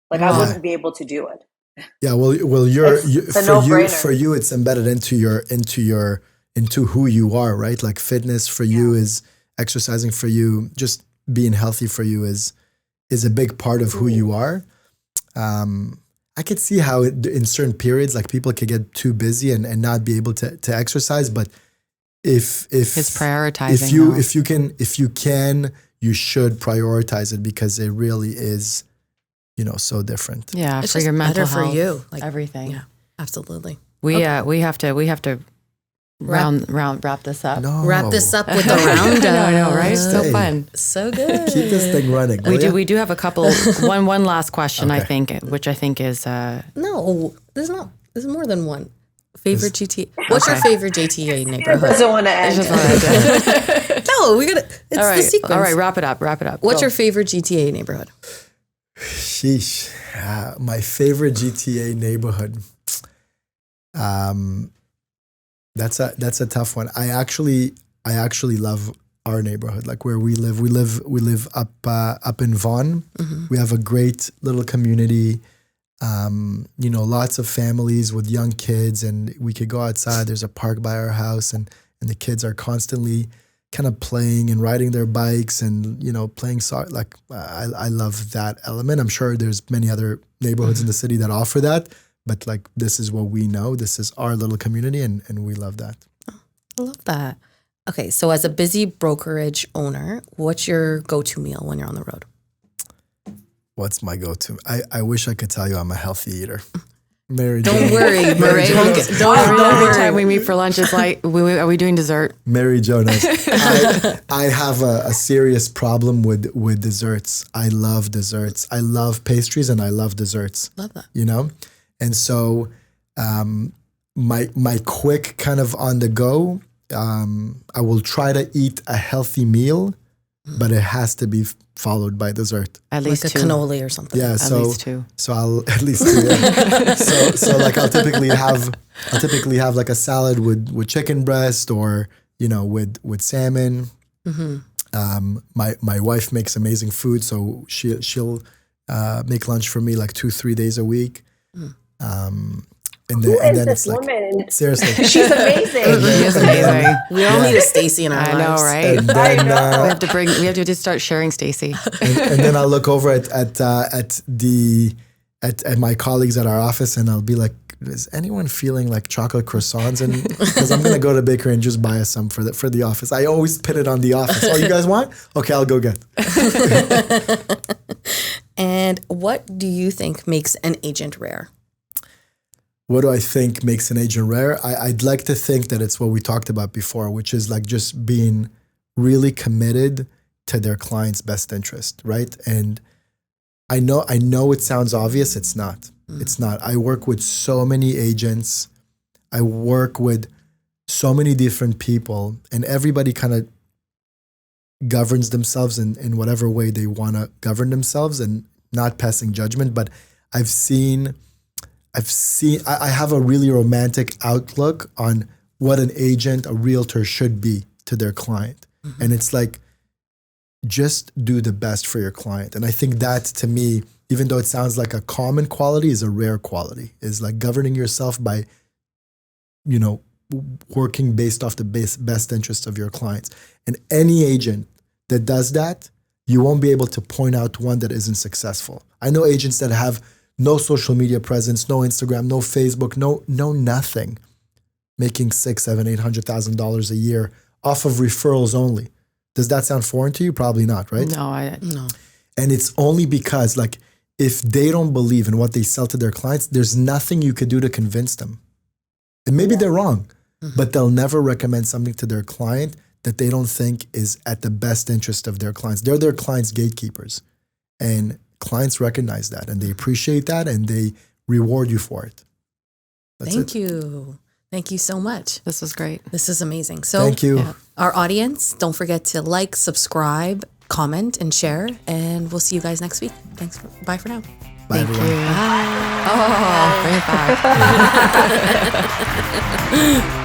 Like I wouldn't be able to do it. Yeah, well, It's a no-brainer. for you, it's embedded into who you are, right? Like fitness for you is exercising for you, just being healthy for you is a big part of who you are. I could see how in certain periods, like people could get too busy and not be able to exercise. But if It's prioritizing. if you can, you should prioritize it, because it really is, you know, so different. Yeah, It's for just your mental better for health, you, like everything. Yeah, absolutely. We have to wrap this up. No. Wrap this up with the roundup. I know, right? So Stay. fun. So good. Keep this thing running. We do have a couple. One last question, I Okay. think, which I think is No, there's not. There's more than one. Favorite GTA. What's your favorite GTA neighborhood? Doesn't want to end. No, we gotta. It's all right. the sequence. All right, wrap it up. What's Go. your favorite GTA neighborhood? Sheesh. My favorite GTA neighborhood. That's a tough one. I actually love our neighborhood, like where we live. We live up in Vaughan. We have a great little community. Lots of families with young kids, and we could go outside. There's a park by our house, and the kids are constantly kind of playing and riding their bikes and, playing soccer. Like, I love that element. I'm sure there's many other neighborhoods in the city that offer that, but like, this is what we know. This is our little community, and we love that. I love that. Okay, so as a busy brokerage owner, what's your go-to meal when you're on the road? What's my go-to? I wish I could tell you I'm a healthy eater. Mary Don't Jo. worry, Murray. Don't Every time worry. we meet for lunch, it's like, are we doing dessert? Mary Jo knows. I have a serious problem with desserts. I love desserts. I love pastries and I love desserts. Love that. And so my quick kind of on the go, I will try to eat a healthy meal, but it has to be followed by dessert. At Like least a two. cannoli or something. Yeah, At least two. So I'll at least two. Yeah. so like I'll typically have like a salad with chicken breast or with salmon. My wife makes amazing food, so she'll make lunch for me like 2-3 days a week. And Who then is it's this like woman? seriously. She's amazing. He is amazing. We all need a Stacy in our I lives. know, right? And then, We have to just start sharing Stacy. and then I'll look over at my colleagues at our office, and I'll be like, "Is anyone feeling like chocolate croissants?" And because I'm gonna go to bakery and just buy us some for the office. I always pin it on the office. Oh, you guys want? Okay, I'll go get. And what do you think makes an agent rare? What do I think makes an agent rare? I'd like to think that it's what we talked about before, which is like just being really committed to their client's best interest, right? And I know it sounds obvious. It's not. It's not. I work with so many agents. I work with so many different people, and everybody kind of governs themselves in whatever way they want to govern themselves, and not passing judgment. But I have a really romantic outlook on what an agent, a realtor should be to their client. And it's like, just do the best for your client. And I think that, to me, even though it sounds like a common quality, is a rare quality, is like governing yourself by, working based off the best interests of your clients. And any agent that does that, you won't be able to point out one that isn't successful. I know agents that have no social media presence, no Instagram, no Facebook, no nothing, making $600,000, $700,000, $800,000 a year off of referrals only. Does that sound foreign to you? Probably not, right? No. And it's only because, like, if they don't believe in what they sell to their clients, there's nothing you could do to convince them. And maybe they're wrong, but they'll never recommend something to their client that they don't think is at the best interest of their clients. They're their clients' gatekeepers. And clients recognize that, and they appreciate that, and they reward you for it. Thank you. Thank you so much. This was great. This is amazing. So Thank you. our audience, don't forget to like, subscribe, comment, and share. And we'll see you guys next week. Bye for now. Bye, Thank everyone. you. Bye. Oh, bring it back.